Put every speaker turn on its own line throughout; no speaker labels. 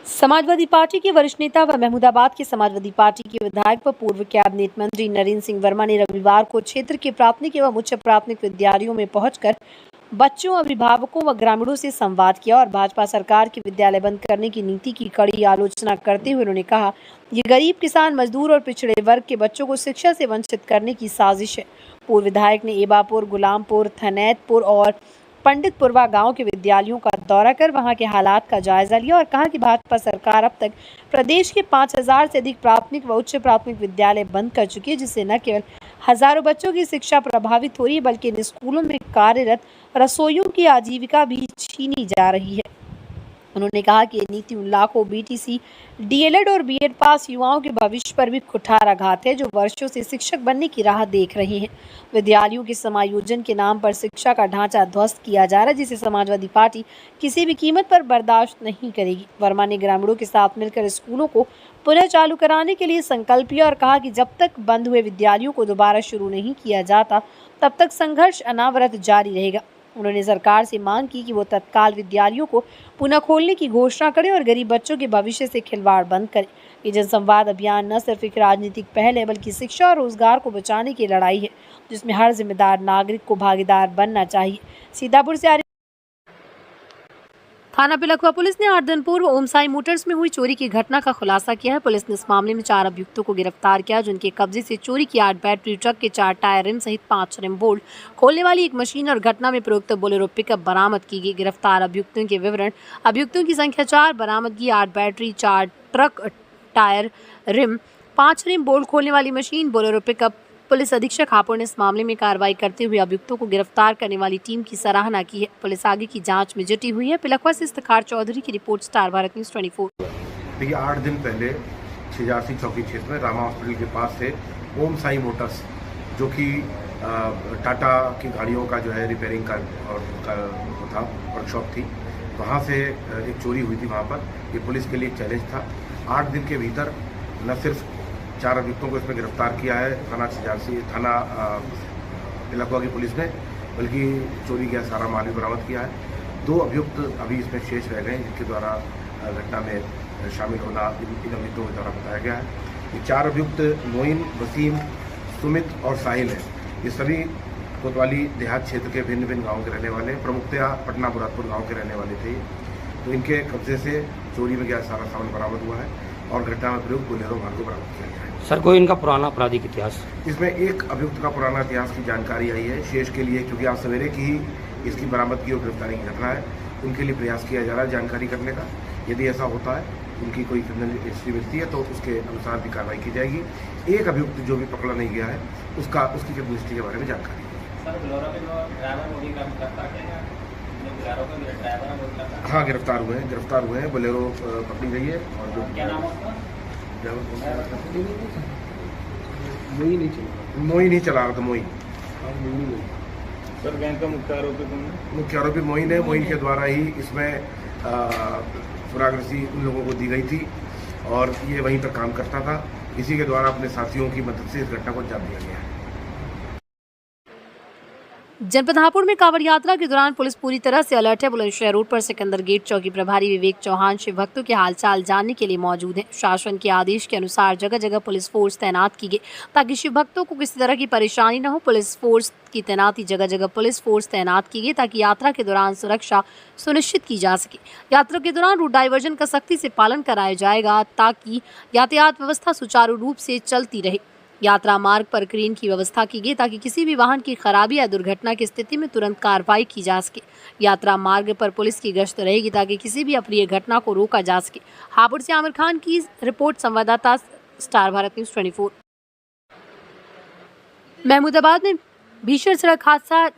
Samajwadi party के वरिष्ठ नेता व महमूदाबाद के समाजवादी पार्टी के विधायक व पूर्व कैबिनेट मंत्री नरेंद्र सिंह वर्मा ने रविवार को क्षेत्र के प्राथमिक एवं उच्च प्राथमिक विद्यालयों में पहुंचकर बच्चों, अभिभावकों व ग्रामीणों से संवाद किया और भाजपा सरकार के विद्यालय बंद करने की नीति की कड़ी आलोचना करते हुए उन्होंने कहा, ये गरीब, किसान, मजदूर और पिछड़े वर्ग के बच्चों को शिक्षा से वंचित करने की साजिश है। पूर्व विधायक ने एबापुर, गुलामपुर, थनैतपुर और पंडितपुरवा गांव के विद्यालयों का दौरा कर वहां के हालात का जायजा लिया और कहा कि भाजपा सरकार अब तक प्रदेश के 5000 से अधिक प्राथमिक व उच्च प्राथमिक विद्यालय बंद कर चुकी है, जिससे न केवल हजारों बच्चों की शिक्षा प्रभावित हो रही है बल्कि इन स्कूलों में कार्यरत रसोइयों की आजीविका भी छीनी जा रही है। उन्होंने कहा कि ये नीति उन लाखों बीटीसी, डीएलएड और बीएड पास युवाओं के भविष्य पर भी कुठाराघात है जो वर्षों से शिक्षक बनने की राह देख रहे हैं। विद्यालयों के समायोजन के नाम पर शिक्षा का ढांचा ध्वस्त किया जा रहा है, जिसे समाजवादी पार्टी किसी भी कीमत पर बर्दाश्त नहीं करेगी। वर्मा ने ग्रामीणों के साथ मिलकर स्कूलों को पुनः चालू कराने के लिए संकल्प लिया और कहा कि जब तक बंद हुए विद्यालयों को दोबारा शुरू नहीं किया जाता तब तक संघर्ष अनावरत जारी रहेगा। उन्होंने सरकार से मांग की कि वो तत्काल विद्यालयों को पुनः खोलने की घोषणा करे और गरीब बच्चों के भविष्य से खिलवाड़ बंद करे। ये जनसंवाद अभियान न सिर्फ एक राजनीतिक पहल है बल्कि शिक्षा और रोजगार को बचाने की लड़ाई है, जिसमें हर जिम्मेदार नागरिक को भागीदार बनना चाहिए। सीतापुर से थाना पिलखुवा पुलिस ने 8 दिन पूर्व ओमसाई मोटर्स में हुई चोरी की घटना का खुलासा किया है। पुलिस ने इस मामले में 4 अभियुक्तों को गिरफ्तार किया, जिनके कब्जे से चोरी की 8 बैटरी ट्रक के 4 टायर रिम सहित 5 रिम बोल्ट, खोलने वाली एक मशीन और घटना में प्रयुक्त बोलेरो पिकअप बरामद की गई। गिरफ्तार अभियुक्तों के विवरण: अभियुक्तों की संख्या 4, बरामदगी 8 battery, 4 truck tyre rim, 5 rim bolt, खोलने वाली मशीन, बोलेरो पिकअप। पुलिस अधीक्षक हापुड़ ने इस मामले में कार्रवाई करते हुए अभियुक्तों को गिरफ्तार करने वाली टीम की सराहना की है। पुलिस आगे की जांच में जुटी हुई है। पिलखुवा से इफ्तिखार चौधरी की रिपोर्ट, स्टार भारत न्यूज़ 24।
देखिए, 8 दिन पहले छिजासी चौकी क्षेत्र में रामा हॉस्पिटल के पास से ओम साई मोटर्स, जो कि टाटा की गाड़ियों का जो है रिपेयरिंग का और वो था, वर्कशॉप थी, वहाँ से एक चोरी हुई थी। वहाँ पर ये पुलिस के लिए एक चैलेंज था। 8 दिन के भीतर न सिर्फ 4 अभियुक्तों को इसमें गिरफ्तार किया है थाना पिलखुवा की पुलिस ने, बल्कि चोरी का सारा माल भी बरामद किया है। 2 अभियुक्त अभी इसमें शेष रह गए हैं, जिनके द्वारा घटना में शामिल होना इन अभियुक्तों के द्वारा बताया गया है। ये 4 अभियुक्त मोइन, वसीम, सुमित और साहिल हैं। ये सभी कोतवाली देहात क्षेत्र के भिन्न भिन्न गाँव के रहने वाले, प्रमुखतया पटना बुरादपुर गाँव के रहने वाले थे। तो इनके कब्जे से चोरी में गया सारा सामान बरामद हुआ है और घटना में प्रयुक्त बोलेरो वाहन को बरामद किया गया है।
सर, कोई इनका पुराना आपराधिक इतिहास?
इसमें एक अभियुक्त का पुराना इतिहास की जानकारी आई है। शेष के लिए, क्योंकि आज सवेरे की ही इसकी बरामदगी और गिरफ्तारी की घटना है, उनके लिए प्रयास किया जा रहा है जानकारी करने का। यदि ऐसा होता है, उनकी कोई क्रिमिनल हिस्ट्री मिलती है तो उसके अनुसार भी कार्रवाई की जाएगी। एक अभियुक्त जो भी पकड़ा नहीं गया है, उसकी क्रिमिनल हिस्ट्री के बारे में जानकारी हाँ गिरफ्तार हुए हैं। बोलेरो पकड़ी गई है और जो मोइन ही चला रहा था। मोइन
सर, गैंग का
मुख्य आरोपी मोइन है। मोइन के द्वारा ही इसमें फरागरसी उन लोगों को दी गई थी और ये वहीं पर काम करता था। इसी के द्वारा अपने साथियों की मदद से इस घटना को अंजाम दिया गया है।
जनपद हापुड़ में कांवड़ यात्रा के दौरान पुलिस पूरी तरह से अलर्ट है। बुलंदशहर रोड पर सिकंदर गेट चौकी प्रभारी विवेक चौहान शिव भक्तों के हालचाल जानने के लिए मौजूद हैं। शासन के आदेश के अनुसार जगह जगह पुलिस फोर्स तैनात की गई ताकि शिव भक्तों को किसी तरह की परेशानी न हो। पुलिस फोर्स की तैनाती जगह जगह पुलिस फोर्स तैनात की गई ताकि यात्रा के दौरान सुरक्षा सुनिश्चित की जा सके। यात्रा के दौरान रूट डाइवर्जन का सख्ती से पालन कराया जाएगा ताकि यातायात व्यवस्था सुचारू रूप से चलती रहे। यात्रा मार्ग पर क्रेन की व्यवस्था की गई ताकि किसी भी वाहन की खराबी या दुर्घटना की स्थिति में तुरंत कार्रवाई की जा सके। यात्रा मार्ग पर पुलिस की गश्त रहेगी ताकि किसी भी अप्रिय घटना को रोका जा सके। हापुड़ से आमिर खान की रिपोर्ट, संवाददाता, स्टार भारत न्यूज़ 24। महमूदाबाद में भीषण सड़क हादसा।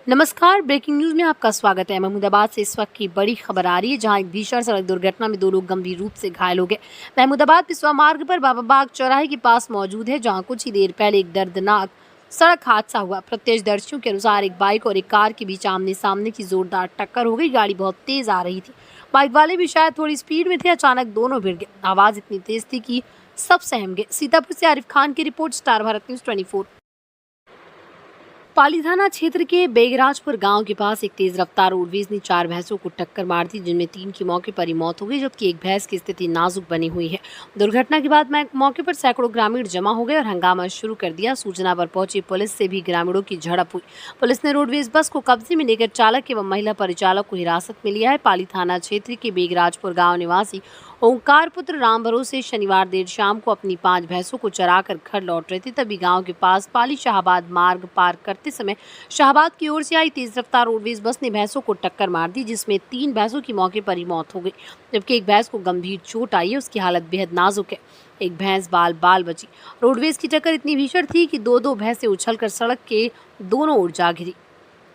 नमस्कार, ब्रेकिंग न्यूज में आपका स्वागत है। महमूदाबाद से इस वक्त की बड़ी खबर आ रही है, जहां एक भीषण सड़क दुर्घटना में 2 लोग गंभीर रूप से घायल हो गए। महमूदाबाद पिसवा मार्ग पर बाबा बाग चौराहे के पास मौजूद है, जहां कुछ ही देर पहले एक दर्दनाक सड़क हादसा हुआ। प्रत्यक्षदर्शियों के अनुसार एक बाइक और एक कार के बीच आमने सामने की जोरदार टक्कर हो गई। गाड़ी बहुत तेज आ रही थी, बाइक वाले भी शायद थोड़ी स्पीड में थे। अचानक दोनों भिड़ गए। आवाज इतनी तेज थी कि सब सहम गए। सीतापुर से आरिफ खान की रिपोर्ट, स्टार भारत न्यूज़ 24। पाली थाना क्षेत्र के बेगराजपुर गांव के पास एक तेज रफ्तार रोडवेज ने 4 भैंसों को टक्कर मार दी, जिनमें 3 की मौके पर ही मौत हो गई, जबकि एक भैंस की स्थिति नाजुक बनी हुई है। दुर्घटना के बाद मौके पर सैकड़ों ग्रामीण जमा हो गए और हंगामा शुरू कर दिया। सूचना पर पहुंची पुलिस से भी ग्रामीणों की झड़प हुई। पुलिस ने रोडवेज बस को कब्जे में लेकर चालक एवं महिला परिचालक को हिरासत में लिया है। पाली थाना क्षेत्र के बेगराजपुर गाँव निवासी ओंकार पुत्र राम भरोसे शनिवार देर शाम को अपनी 5 भैंसों को चराकर घर लौट रहे थे। तभी गांव के पास पाली शाहबाद मार्ग पार करते समय शाहबाद की ओर से आई तेज रफ्तार रोडवेज बस ने भैंसों को टक्कर मार दी, जिसमें 3 भैंसों की मौके पर ही मौत हो गई, जबकि एक भैंस को गंभीर चोट आई है। उसकी हालत बेहद नाजुक है। एक भैंस बाल बची। रोडवेज की टक्कर इतनी भीषण थी कि 2-2 भैंसें उछलकर सड़क के दोनों ओर जा गिरी।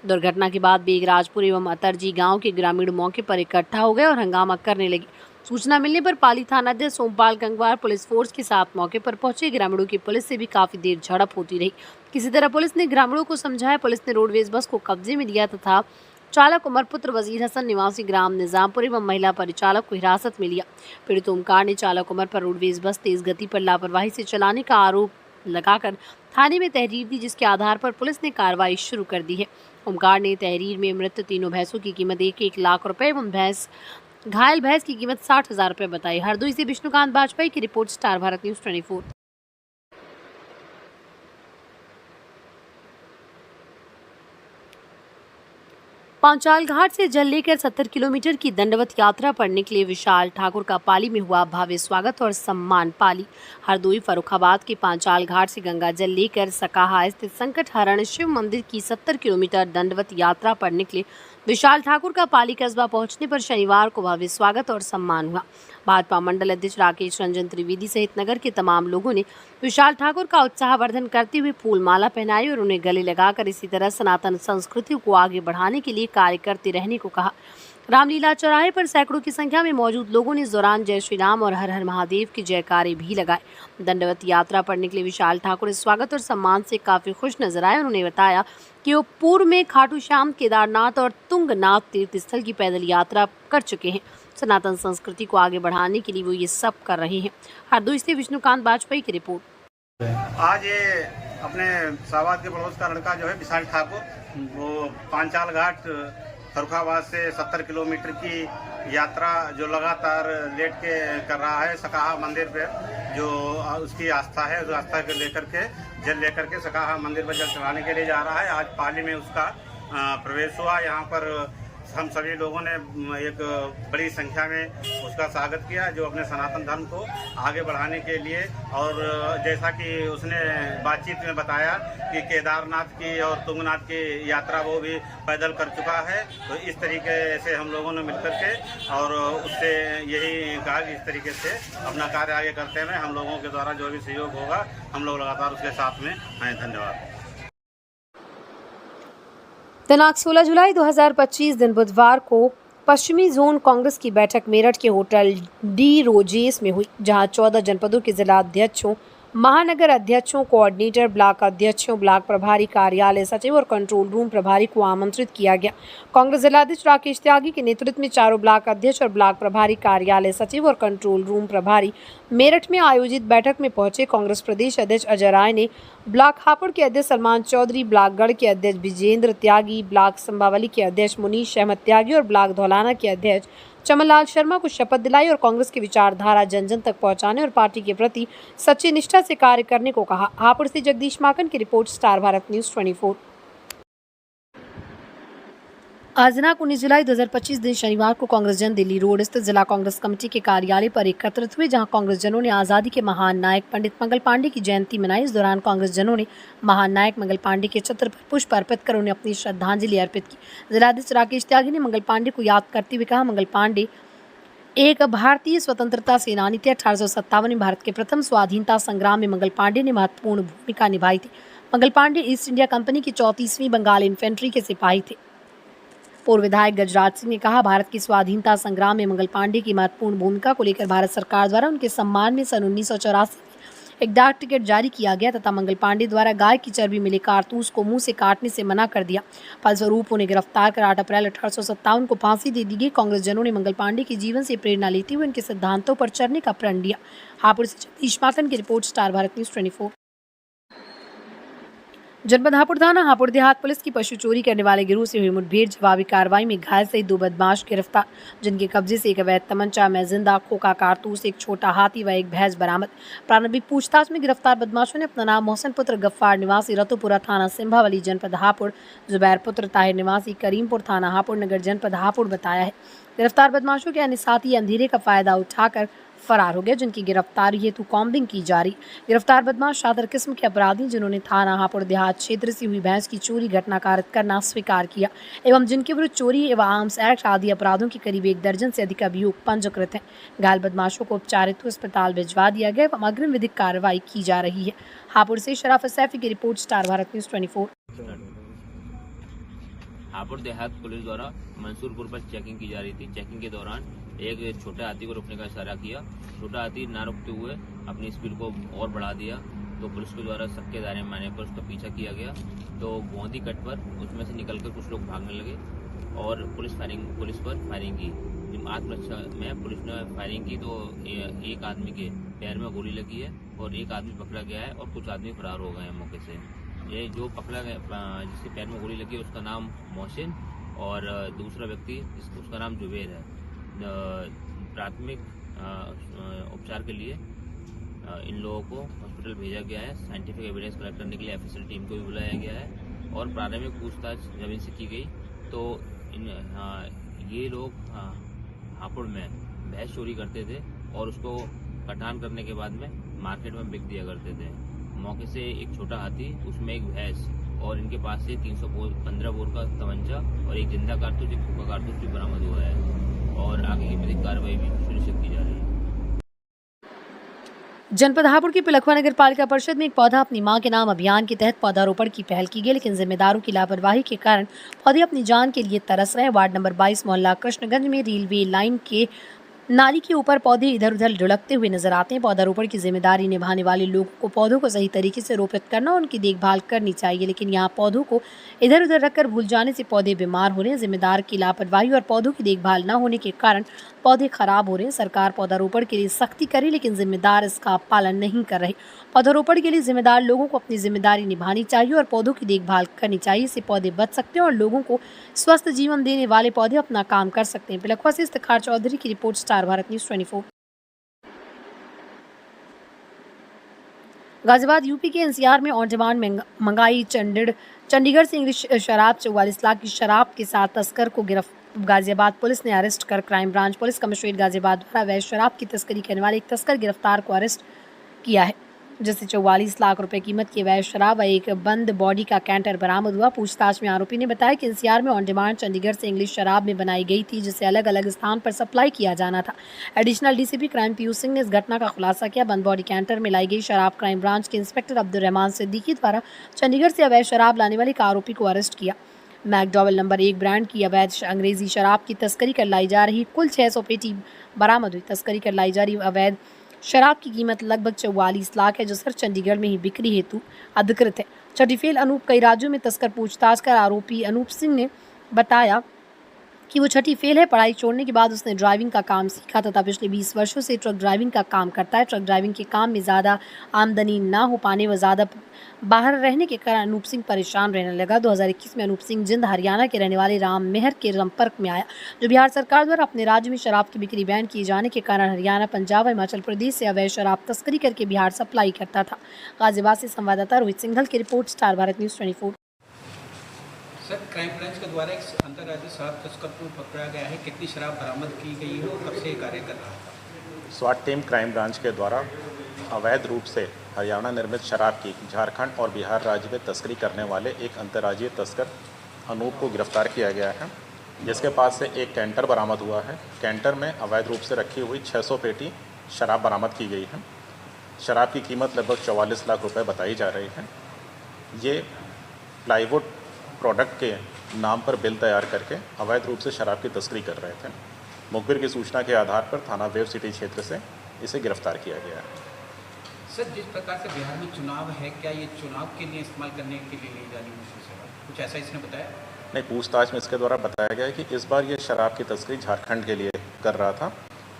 दुर्घटना के बाद बेगराजपुर एवं अतरजी गांव के ग्रामीण मौके पर इकट्ठा हो गए और हंगामा करने लगे। सूचना मिलने पर पाली थानाध्यक्ष सोमपाल गंगवार पुलिस फोर्स के साथ मौके पर पहुंचे। ग्रामीणों की पुलिस से भी काफी देर झड़प होती रही। किसी तरह पुलिस ने ग्रामीणों को समझाया। पुलिस ने रोडवेज बस को कब्जे में लिया तथा चालक उमर पुत्र वजीर हसन निवासी ग्राम निजामपुर एवं महिला परिचालक को हिरासत में लिया। पीड़ित ओमकार ने चालक उमर पर रोडवेज बस तेज गति पर लापरवाही से चलाने का आरोप लगाकर थाने में तहरीर दी, जिसके आधार पर पुलिस ने कार्रवाई शुरू कर दी है। ओमकार ने तहरीर में मृत तीनों भैंसों की कीमत 1-1 लाख रुपए एवं घायल भैंस की कीमत 60,000 रुपए बताई। हरदोई से विष्णुकांत बाजपेयी की report, star Bharat news 24। Panchal Ghat से जल लेकर 70 किलोमीटर की दंडवत यात्रा पर निकले विशाल ठाकुर का पाली में हुआ भव्य स्वागत और सम्मान। पाली हरदोई फर्रुखाबाद के पांचाल घाट से गंगा जल लेकर सकाहा स्थित संकट हरण शिव मंदिर की 70 किलोमीटर दंडवत यात्रा पर निकले विशाल ठाकुर का पाली कस्बा पहुंचने पर शनिवार को भव्य स्वागत और सम्मान हुआ। भाजपा मंडल अध्यक्ष राकेश रंजन त्रिवेदी सहित नगर के तमाम लोगों ने विशाल ठाकुर का उत्साहवर्धन करते हुए फूल माला पहनाई और उन्हें गले लगाकर इसी तरह सनातन संस्कृति को आगे बढ़ाने के लिए कार्य करते रहने को कहा। रामलीला चौराहे पर सैकड़ों की संख्या में मौजूद लोगों ने इस दौरान जय श्री राम और हर हर महादेव के जयकारे भी लगाए। दंडवत यात्रा पर निकले विशाल ठाकुर इस स्वागत और सम्मान से काफी खुश नजर आए। उन्होंने बताया कि वो पूर्व में खाटू श्याम, केदारनाथ और तुंगनाथ तीर्थ स्थल की पैदल यात्रा कर चुके हैं। सनातन संस्कृति को आगे बढ़ाने के लिए वो ये सब कर रहे हैं। हरदोई से विष्णुकांत बाजपेयी की रिपोर्ट।
आज ये अपने शाहबाद के पड़ोस का लड़का जो है विशाल ठाकुर, वो पांचाल घाट फर्रुखाबाद से 70 किलोमीटर की यात्रा जो लगातार लेट के कर रहा है सकाहा मंदिर पे, जो उसकी आस्था है, उस आस्था को लेकर के जल लेकर के सकाहा मंदिर पर जल चढ़ाने के लिए जा रहा है। आज पाली में उसका प्रवेश हुआ। यहाँ पर हम सभी लोगों ने एक बड़ी संख्या में उसका स्वागत किया, जो अपने सनातन धर्म को आगे बढ़ाने के लिए। और जैसा कि उसने बातचीत में बताया कि केदारनाथ की और तुंगनाथ की यात्रा वो भी पैदल कर चुका है। तो इस तरीके से हम लोगों ने मिलकर के और उससे यही कहा कि इस तरीके से अपना कार्य आगे करते हुए हम लोगों के द्वारा जो भी सहयोग होगा हम लोग लगातार उसके साथ में हैं। धन्यवाद।
दिनांक 16 जुलाई 2025 दिन बुधवार को पश्चिमी जोन कांग्रेस की बैठक मेरठ के होटल डी रोजेस में हुई, जहां 14 जनपदों के जिला अध्यक्षों, महानगर अध्यक्षों, कोऑर्डिनेटर, ब्लॉक अध्यक्षों, ब्लॉक प्रभारी, कार्यालय सचिव और कंट्रोल रूम प्रभारी को आमंत्रित किया गया। कांग्रेस जिलाध्यक्ष राकेश त्यागी के नेतृत्व में चारों ब्लॉक अध्यक्ष और ब्लॉक प्रभारी, कार्यालय सचिव और कंट्रोल रूम प्रभारी मेरठ में आयोजित बैठक में पहुंचे। कांग्रेस प्रदेश अध्यक्ष अजय राय ने ब्लॉक हापुड़ के अध्यक्ष सलमान चौधरी, ब्लॉक गढ़ के अध्यक्ष विजेंद्र त्यागी, ब्लॉक संभावली के अध्यक्ष मुनीश अहमद त्यागी और ब्लॉक धौलाना के अध्यक्ष चमनलाल शर्मा को शपथ दिलाई और कांग्रेस की विचारधारा जन जन तक पहुंचाने और पार्टी के प्रति सच्ची निष्ठा से कार्य करने को कहा। हापुड़ से जगदीश माकन की रिपोर्ट, स्टार भारत न्यूज 24। आज दिनांक 19 जुलाई 2025 दिन शनिवार को कांग्रेस जन दिल्ली रोड स्थित जिला कांग्रेस कमेटी के कार्यालय पर एकत्रित हुए, जहां कांग्रेस जनों ने आज़ादी के महान नायक पंडित मंगल पांडे की जयंती मनाई। इस दौरान कांग्रेस जनों ने महान नायक मंगल पांडे के चित्र पर पुष्प अर्पित कर उन्हें अपनी श्रद्धांजलि अर्पित की। जिलाध्यक्ष राकेश त्यागी ने मंगल पांडे को याद करते हुए कहा, मंगल पांडे एक भारतीय स्वतंत्रता सेनानी थे। 1857 में भारत के प्रथम स्वाधीनता संग्राम में मंगल पांडे ने महत्वपूर्ण भूमिका निभाई थी। Mangal Pandey east India company की 34वीं बंगाल इन्फेंट्री के सिपाही थे। पूर्व विधायक गजराज सिंह ने कहा, भारत की स्वाधीनता संग्राम में मंगल पांडे की महत्वपूर्ण भूमिका को लेकर भारत सरकार द्वारा उनके सम्मान में सन 1984 में एक डाक टिकट जारी किया गया तथा मंगल पांडे द्वारा गाय की चर्बी मिले कारतूस को मुंह से काटने से मना कर दिया। फलस्वरूप उन्हें गिरफ्तार कर 8 अप्रैल 1857 को फांसी दे दी गई। कांग्रेस जनों ने मंगल पांडे के जीवन से प्रेरणा लेते हुए उनके सिद्धांतों पर चलने का प्रण लिया। हापुड़ से जगदीश माकन की रिपोर्ट, स्टार भारत न्यूज 24। जनपद हापुड़ थाना हापुड़ देहात पुलिस की पशु चोरी करने वाले गिरोह से हुई मुठभेड़ जवाबी कार्रवाई में घायल सहित 2 बदमाश गिरफ्तार, जिनके कब्जे से एक अवैध तमंचा में जिंदा खोखा कारतूस, एक छोटा हाथी व एक भैंस बरामद। प्रारंभिक पूछताछ में गिरफ्तार बदमाशों ने अपना नाम मोहसिन पुत्र गफ्फार निवासी रतुपुरा थाना सिंभावली जनपद हापुड़, जुबैर पुत्र ताहिर निवासी करीमपुर थाना हापुड़ नगर जनपद हापुड़ बताया है। गिरफ्तार बदमाशों के अन्य साथी अंधेरे का फायदा उठाकर फरार हो गए, जिनकी गिरफ्तारी हेतु कॉम्बिंग की जा रही। गिरफ्तार बदमाश शातिर किस्म के अपराधी, जिन्होंने थाना हापुड़ देहात क्षेत्र से हुई भैंस की चोरी घटना कारित करना स्वीकार किया एवं जिनके विरुद्ध चोरी एवं आर्म्स एक्ट आदि अपराधों के करीब 1 दर्जन से अधिक अभियोग पंजीकृत हैं। घायल बदमाशों को उपचार हेतु अस्पताल भिजवा दिया गया एवं अग्रिम विधिक कार्रवाई की जा रही है। हापुड़ से शराफत सैफी की report, star Bharat news 24।
Hapur देहात पुलिस द्वारा मंसूरपुर पर चेकिंग की जा रही थी। चेकिंग के दौरान एक छोटे हाथी को रोकने का इशारा किया। छोटा हाथी ना रुकते हुए अपनी स्पीड को और बढ़ा दिया, तो पुलिस के द्वारा सबके दायरे में आने पर उसका पीछा किया गया। तो गोंदी कट पर उसमें से निकलकर कुछ लोग भागने लगे और पुलिस पर फायरिंग की। आत्मरक्षा में पुलिस ने फायरिंग की तो एक आदमी के पैर में गोली लगी है और एक आदमी पकड़ा गया है और कुछ आदमी फरार हो गए हैं मौके से। ये जो पकड़ा गया जिसके पैर में गोली लगी है उसका नाम मोहसिन और दूसरा व्यक्ति उसका नाम जुबैर है। प्राथमिक उपचार के लिए इन लोगों को हॉस्पिटल भेजा गया है। साइंटिफिक एविडेंस कलेक्ट करने के लिए एफएसएल टीम को भी बुलाया गया है और प्रारंभिक पूछताछ जब इनसे की गई तो ये लोग हापुड़ में भैंस चोरी करते थे और उसको कटान करने के बाद में मार्केट में बिक दिया करते थे। मौके से एक छोटा हाथी, उसमें एक भैंस और इनके पास से 315 बोर का तमंचा और एक जिंदा कारतूस, एक खोखा कारतूस भी बरामद हुआ है और आगे की विधिक कार्रवाई भी सुनिश्चित की जा रही है।
जनपद हापुड़ की पिलखवा नगर पालिका परिषद में एक पौधा अपनी मां के नाम अभियान के तहत पौधारोपण की पहल की गई, लेकिन जिम्मेदारों की लापरवाही के कारण पौधे अपनी जान के लिए तरस रहे। वार्ड नंबर 22 मोहल्ला कृष्णगंज में रेलवे लाइन के नाली के ऊपर पौधे इधर उधर लुढ़कते हुए नजर आते हैं। पौधारोपण की जिम्मेदारी निभाने वाले लोगों को पौधों को सही तरीके से रोपित करना और उनकी देखभाल करनी चाहिए, लेकिन यहाँ पौधों को इधर उधर रखकर भूल जाने से पौधे बीमार हो रहे हैं। जिम्मेदार की लापरवाही और पौधों की देखभाल न होने के कारण पौधे खराब हो रहे हैं। सरकार पौधारोपण के लिए सख्ती करे, लेकिन जिम्मेदार इसका पालन नहीं कर रहे। पौधारोपण के लिए जिम्मेदार लोगों को अपनी जिम्मेदारी निभानी चाहिए और पौधों की देखभाल करनी चाहिए। इससे पौधे बच सकते हैं और लोगों को स्वस्थ जीवन देने वाले पौधे अपना काम कर सकते हैं। पिलखवा से इफ्तिखार चौधरी की report, star Bharat news 24। Ghaziabad UP के एनसीआर में ऑन डिमांड मंगाई चंडीगढ़ से इंग्लिश शराब 44 लाख की शराब के साथ तस्कर को गाजियाबाद पुलिस ने अरेस्ट कर crime branch police commissionerate Ghaziabad द्वारा अवैध शराब की तस्करी करने वाले एक तस्कर गिरफ्तार को अरेस्ट किया है, जिससे 44 लाख रुपए कीमत की अवैध शराब व एक बंद बॉडी का कैंटर बरामद हुआ। पूछताछ में आरोपी ने बताया कि एनसीआर में ऑन डिमांड चंडीगढ़ से इंग्लिश शराब में बनाई गई थी, जिसे अलग अलग स्थान पर सप्लाई किया जाना था। Additional DCP crime Piyush Singh ने इस घटना का खुलासा किया। बंद बॉडी कैंटर में लाई गई शराब क्राइम ब्रांच के इंस्पेक्टर अब्दुल रहमान सिद्दीकी द्वारा चंडीगढ़ से अवैध शराब लाने वाले एक आरोपी को अरेस्ट किया। मैकडॉवेल नंबर 1 ब्रांड की अवैध अंग्रेजी शराब की तस्करी कर लाई जा रही कुल 600 पेटी बरामद हुई। तस्करी कर लाई जा रही अवैध शराब की कीमत लगभग 44 लाख है, जो सिर्फ चंडीगढ़ में ही बिक्री हेतु अधिकृत है। छठी फेल अनूप कई राज्यों में तस्कर पूछताछ कर आरोपी अनूप सिंह ने बताया कि वो छठी फेल है। पढ़ाई छोड़ने के बाद उसने ड्राइविंग का काम सीखा तथा पिछले 20 वर्षों से ट्रक ड्राइविंग का काम करता है। ट्रक ड्राइविंग के काम में ज़्यादा आमदनी ना हो पाने व ज़्यादा बाहर रहने के कारण अनूप सिंह परेशान रहने लगा। 2021 में अनूप सिंह जिंद हरियाणा के रहने वाले राम मेहर के संपर्क में आया, जो बिहार सरकार द्वारा अपने राज्य में शराब की बिक्री बैन किए जाने के कारण हरियाणा, पंजाब व हिमाचल प्रदेश से अवैध शराब तस्करी करके बिहार सप्लाई करता था। गाजियाबाद से संवाददाता रोहित सिंघल की report, star Bharat news 24।
Sir, crime branch के द्वारा एक अंतर्राज्यीय शराब तस्कर को पकड़ा गया है। कितनी शराब बरामद की गई है और कब से कार्य कर रहा था?
स्वाट टीम क्राइम ब्रांच के द्वारा अवैध रूप से हरियाणा निर्मित शराब की झारखंड और बिहार राज्य में तस्करी करने वाले एक अंतर्राज्यीय तस्कर अनूप को गिरफ्तार किया गया है, जिसके पास से एक कैंटर बरामद हुआ है। कैंटर में अवैध रूप से रखी हुई 600 पेटी शराब बरामद की गई है। शराब की कीमत लगभग 44 लाख रुपए बताई जा रही है। ये प्लाईवुड प्रोडक्ट के नाम पर बिल तैयार करके अवैध रूप से शराब की तस्करी कर रहे थे। मुखबिर की सूचना के आधार पर थाना वेव सिटी क्षेत्र से इसे गिरफ्तार किया गया है।
सर, जिस प्रकार से बिहार में चुनाव है, क्या ये चुनाव के लिए इस्तेमाल करने के लिए ली जानी है? कुछ ऐसा इसने बताया?
नहीं, पूछताछ में इसके द्वारा बताया गया है कि इस बार ये शराब की तस्करी झारखंड के लिए कर रहा था।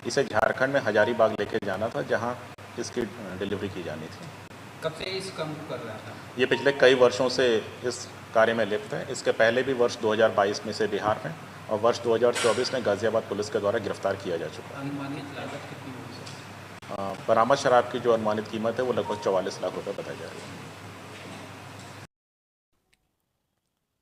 इसे झारखंड में हजारीबाग लेके जाना था, जहाँ इसकी डिलीवरी की जानी थी।
कब से इस काम को कर रहा था?
ये पिछले कई वर्षों से इस कार्य में लिप्त है। इसके पहले भी वर्ष 2022 में से बिहार में और वर्ष 2024 में गाज़ियाबाद पुलिस के द्वारा गिरफ्तार किया जा चुका है।
अनुमानित लागत कितनी हो सकती है?
बरामद शराब की जो अनुमानित कीमत है वो लगभग 44 लाख रुपए बताई जा रही है।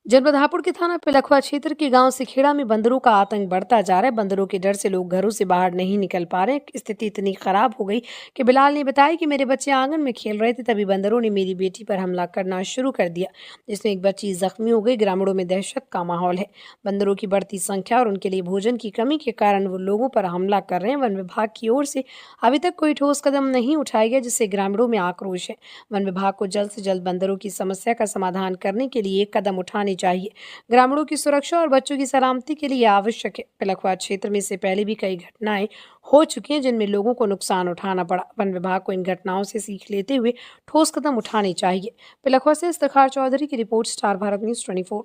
जनपद हापुड़ के थाना पिलखवा क्षेत्र के गांव सिखेड़ा में बंदरों का आतंक बढ़ता जा रहा है। बंदरों के डर से लोग घरों से बाहर नहीं निकल पा रहे हैं। स्थिति इतनी खराब हो गई कि बिलाल ने बताया कि मेरे बच्चे आंगन में खेल रहे थे, तभी बंदरों ने मेरी बेटी पर हमला करना शुरू कर दिया, जिसमें एक बच्ची जख्मी हो गई। ग्रामीणों में दहशत का माहौल है। बंदरों की बढ़ती संख्या और उनके लिए भोजन की कमी के कारण वो लोगों पर हमला कर रहे हैं। वन विभाग की ओर से अभी तक कोई ठोस कदम नहीं उठाया गया, जिससे ग्रामीणों में आक्रोश है। वन विभाग को जल्द से जल्द बंदरों की समस्या का समाधान करने के लिए एक कदम उठाने चाहिए। ग्रामीणों की सुरक्षा और बच्चों की सलामती के लिए आवश्यक है। पिलखवा क्षेत्र में इससे पहले भी कई घटनाएं हो चुकी हैं जिनमें लोगों को नुकसान उठाना पड़ा। वन विभाग को इन घटनाओं से सीख लेते हुए ठोस कदम उठाने चाहिए। पिलखवा से इफ्तिखार चौधरी की रिपोर्ट, स्टार भारत न्यूज़ 24।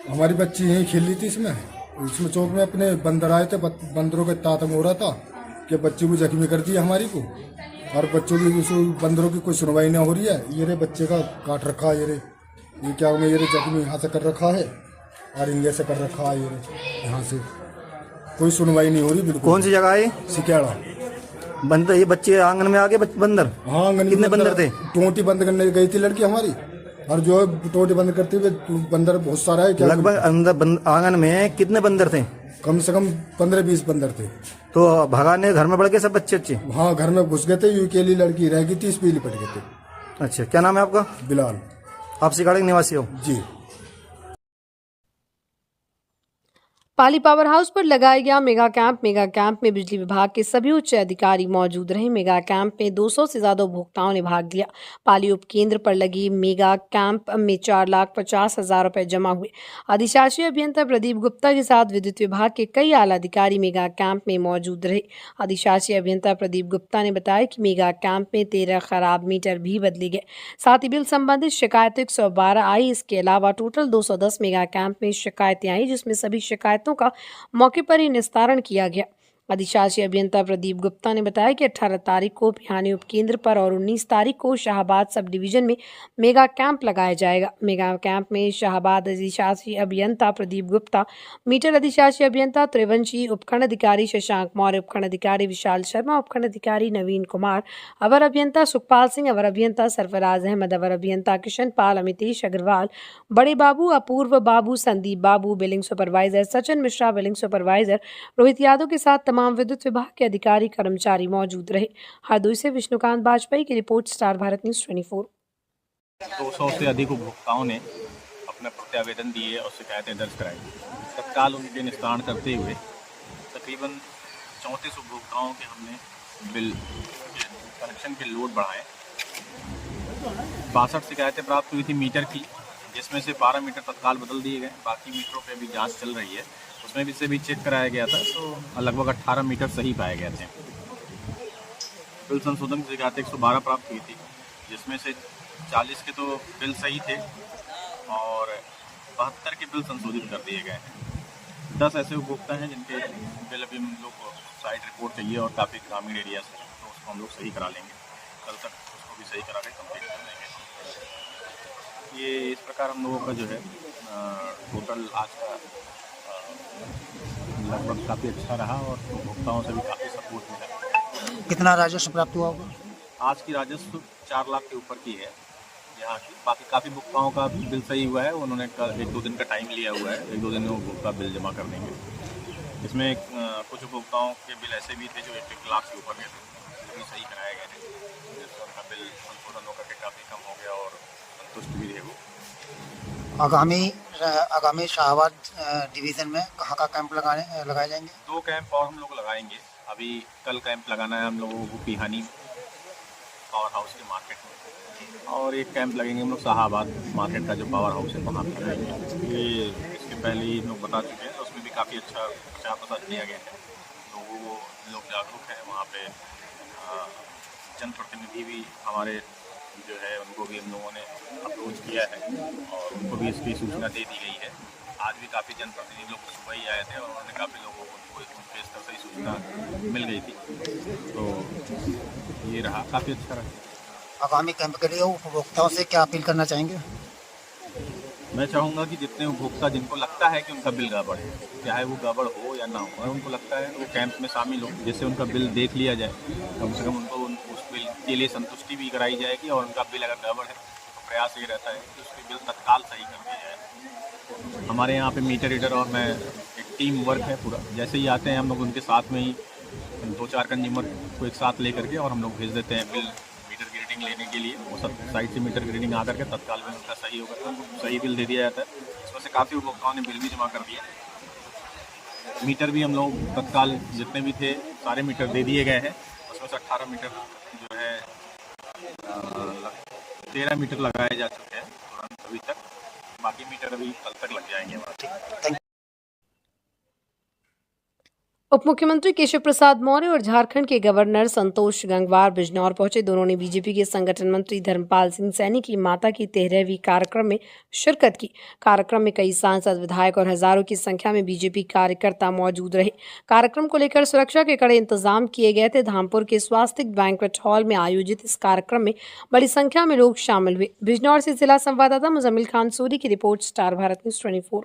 हमारी बच्ची यहीं खेल रही थी इसमें चौक में, अपने बंदर आए थे, बंदरों का इतना आतंक हो रहा था कि बच्ची को जख्मी कर दिया हमारी को, और बच्चों की बंदरों की कोई सुनवाई नहीं हो रही है। ये रे बच्चे का काट रखा है, ये क्या होगा, ये जख्मी यहाँ से कर रखा है और इंगे से कर रखा है, ये यहाँ से कोई सुनवाई नहीं हो रही बिल्कुल।
कौन सी जगह है?
सिकेड़ा।
बंदर, ये बच्चे आंगन में आ गए बंदर?
हाँ, आंगन में
कितने बंदर थे?
टोटी बंद करने गई थी लड़की हमारी, और जो टोटी बंद करते हुए बंदर बहुत सारा है।
लगभग अंदर आंगन में कितने बंदर थे?
कम से कम 15-20 बंदर थे।
तो भगाने घर में बढ़ गए सब बच्चे?
हाँ, घर में घुस गए थे। अकेली लड़की रह गई थी, इस पे लिपट गए थे।
अच्छा, क्या नाम है आपका?
बिलाल।
आप सिखाड़े के निवासी हो?
जी।
पाली पावर हाउस पर लगाया गया मेगा कैंप में बिजली विभाग के सभी उच्च अधिकारी मौजूद रहे। मेगा कैंप में 200 से ज्यादा उपभोक्ताओं ने भाग लिया। पाली उपकेंद्र पर लगी मेगा कैंप में 4,50,000 रुपए जमा हुए। अधिशासी अभियंता प्रदीप गुप्ता के साथ विद्युत विभाग के कई आला अधिकारी मेगा कैंप में मौजूद रहे। अधिशासी अभियंता प्रदीप गुप्ता ने बताया कि मेगा कैंप में 13 खराब मीटर भी बदले गए। साथ ही बिल संबंधित शिकायतें 112 आई। इसके अलावा टोटल 210 मेगा कैंप में शिकायतें आई, जिसमें सभी शिकायतों का मौके पर ही निस्तारण किया गया। अधिशासी अभियंता प्रदीप गुप्ता ने बताया कि 18 तारीख को पिहानी उपकेंद्र पर और 19 तारीख को शाहबाद सब डिवीजन में मेगा कैंप लगाया जाएगा। मेगा कैंप में शाहबाद अधिशासी अभियंता प्रदीप गुप्ता, मीटर अधिशासी अभियंता त्रिवंशी, उपखंड अधिकारी शशांक मौर्य, उपखंड अधिकारी विशाल शर्मा, उपखंड अधिकारी नवीन कुमार, अवर अभियंता सुखपाल सिंह, अवर अभियंता सरफराज अहमद, अवर अभियंता किशन पाल, अमितेश अग्रवाल, बड़े बाबू, अपूर्व बाबू, संदीप बाबू, billing supervisor Sachin Mishra, billing supervisor Rohit Yadav के साथ तमाम विद्युत विभाग के अधिकारी कर्मचारी मौजूद रहे। हरदोई से विष्णुकांत बाजपेयी की रिपोर्ट, स्टार भारत न्यूज़ 24।
200 से अधिक उपभोक्ताओं ने अपने प्रत्यावेदन दिए और शिकायतें दर्ज कराई। तत्काल उनके निस्तारण करते हुए तकरीबन 34 उपभोक्ताओं के हमने बिल कनेक्शन के लोड बढ़ाए। 62 शिकायतें प्राप्त हुई थी मीटर की, जिसमें से 12 मीटर तत्काल बदल दिए गए। बाकी मीटरों पे भी जांच चल रही है, उसमें भी से भी चेक कराया गया था, तो लगभग 18 मीटर सही पाए गए थे। बिल संशोधन की शिकायतें 112 प्राप्त हुई थी, जिसमें से 40 के तो बिल सही थे और 72 के बिल संशोधित कर दिए गए हैं। 10 ऐसे उपभोक्ता हैं जिनके बिल अभी हम लोग को साइट रिपोर्ट चाहिए और काफ़ी ग्रामीण एरिया से, तो उसको हम लोग सही करा लेंगे। कल तक उसको भी सही करा के कंप्लीट कर देंगे। ये इस प्रकार हम लोगों का जो है टोटल आज का लगभग काफ़ी अच्छा रहा और उपभोक्ताओं से भी काफ़ी सपोर्ट मिला।
कितना राजस्व प्राप्त हुआ होगा?
आज की राजस्व 4 लाख के ऊपर की है यहाँ की। बाकी काफ़ी उपभोक्ताओं का बिल सही हुआ है, उन्होंने 1-2 दिन का टाइम लिया हुआ है, 1-2 दिन में उपभोक्ता बिल जमा कर देंगे। इसमें कुछ उपभोक्ताओं के बिल ऐसे भी थे जो 1 लाख से ऊपर गए थे, वो भी सही कराए गए थे, जिससे उनका बिल संशोधन होकर के काफ़ी कम हो गया और संतुष्ट भी रहे वो।
आगामी शाहबाद डिवीज़न में कहाँ का कैंप लगाए जाएंगे?
2 कैंप और हम लोग लगाएंगे। अभी कल कैंप लगाना है हम लोगों को पिहानी पावर हाउस के मार्केट में, और एक कैंप लगेंगे हम लोग शाहबाद मार्केट का जो पावर हाउस है वहाँ पर लगेंगे। ये इसके पहले ही लोग बता चुके हैं, तो उसमें भी काफ़ी अच्छा प्रचार प्रसार किया गया है। लोग जागरूक हैं वहाँ पे। जनप्रतिनिधि भी हमारे जो है उनको भी हम लोगों ने अप्रोच किया है और उनको भी इसकी सूचना दे दी गई है। आज भी काफ़ी जनप्रतिनिधि लोग सुबह ही आए थे और उन्होंने काफ़ी लोगों को उनके स्तर से ही सूचना मिल गई थी, तो ये रहा, काफ़ी अच्छा रहा।
आगामी कैंप के लिए उपभोक्ताओं से क्या अपील करना चाहेंगे?
मैं चाहूँगा कि जितने उपभोक्ता जिनको लगता है कि उनका बिल गड़बड़ है, चाहे वो गड़बड़ हो या ना हो, अगर उनको लगता है वो कैंप में शामिल हो, जिससे उनका बिल देख लिया जाए, कम से कम उनको उस बिल के लिए संतुष्टि भी कराई जाएगी और उनका बिल अगर गड़बड़ है तो प्रयास ये रहता है कि उसके बिल तत्काल सही कर दिया जाए। हमारे यहाँ पे मीटर रीडर और मैं एक टीम वर्क है पूरा, जैसे ही आते हैं हम लोग उनके साथ में ही 2-4 कंज्यूमर को एक साथ ले करके और हम लोग भेज देते हैं बिल मीटर ग्रीडिंग लेने के लिए। वो सब साइट से मीटर ग्रीडिंग आ करके तत्काल में उनका सही होकर उनको सही बिल दे दिया जाता है। इसमें से काफ़ी उपभोक्ताओं ने बिल भी जमा कर दिया। मीटर भी हम लोग तत्काल जितने भी थे सारे मीटर दे दिए गए हैं। उसमें से 18 मीटर जो है 13 मीटर लगाए जा चुके हैं तुरंत अभी तक, बाकी मीटर अभी कल तक लग जाएंगे हमारे।
उप मुख्यमंत्री केशव प्रसाद मौर्य और झारखंड के गवर्नर संतोष गंगवार बिजनौर पहुंचे। दोनों ने बीजेपी के संगठन मंत्री धर्मपाल सिंह सैनी की माता की 13वीं कार्यक्रम में शिरकत की। कार्यक्रम में कई सांसद, विधायक और हजारों की संख्या में बीजेपी कार्यकर्ता मौजूद रहे। कार्यक्रम को लेकर सुरक्षा के कड़े इंतजाम किए गए थे। धामपुर के स्वास्तिक बैंक्वेट हॉल में आयोजित इस कार्यक्रम में बड़ी संख्या में लोग शामिल हुए। बिजनौर से जिला संवाददाता मुजम्मिल खान सूरी की रिपोर्ट, स्टार भारत न्यूज 24।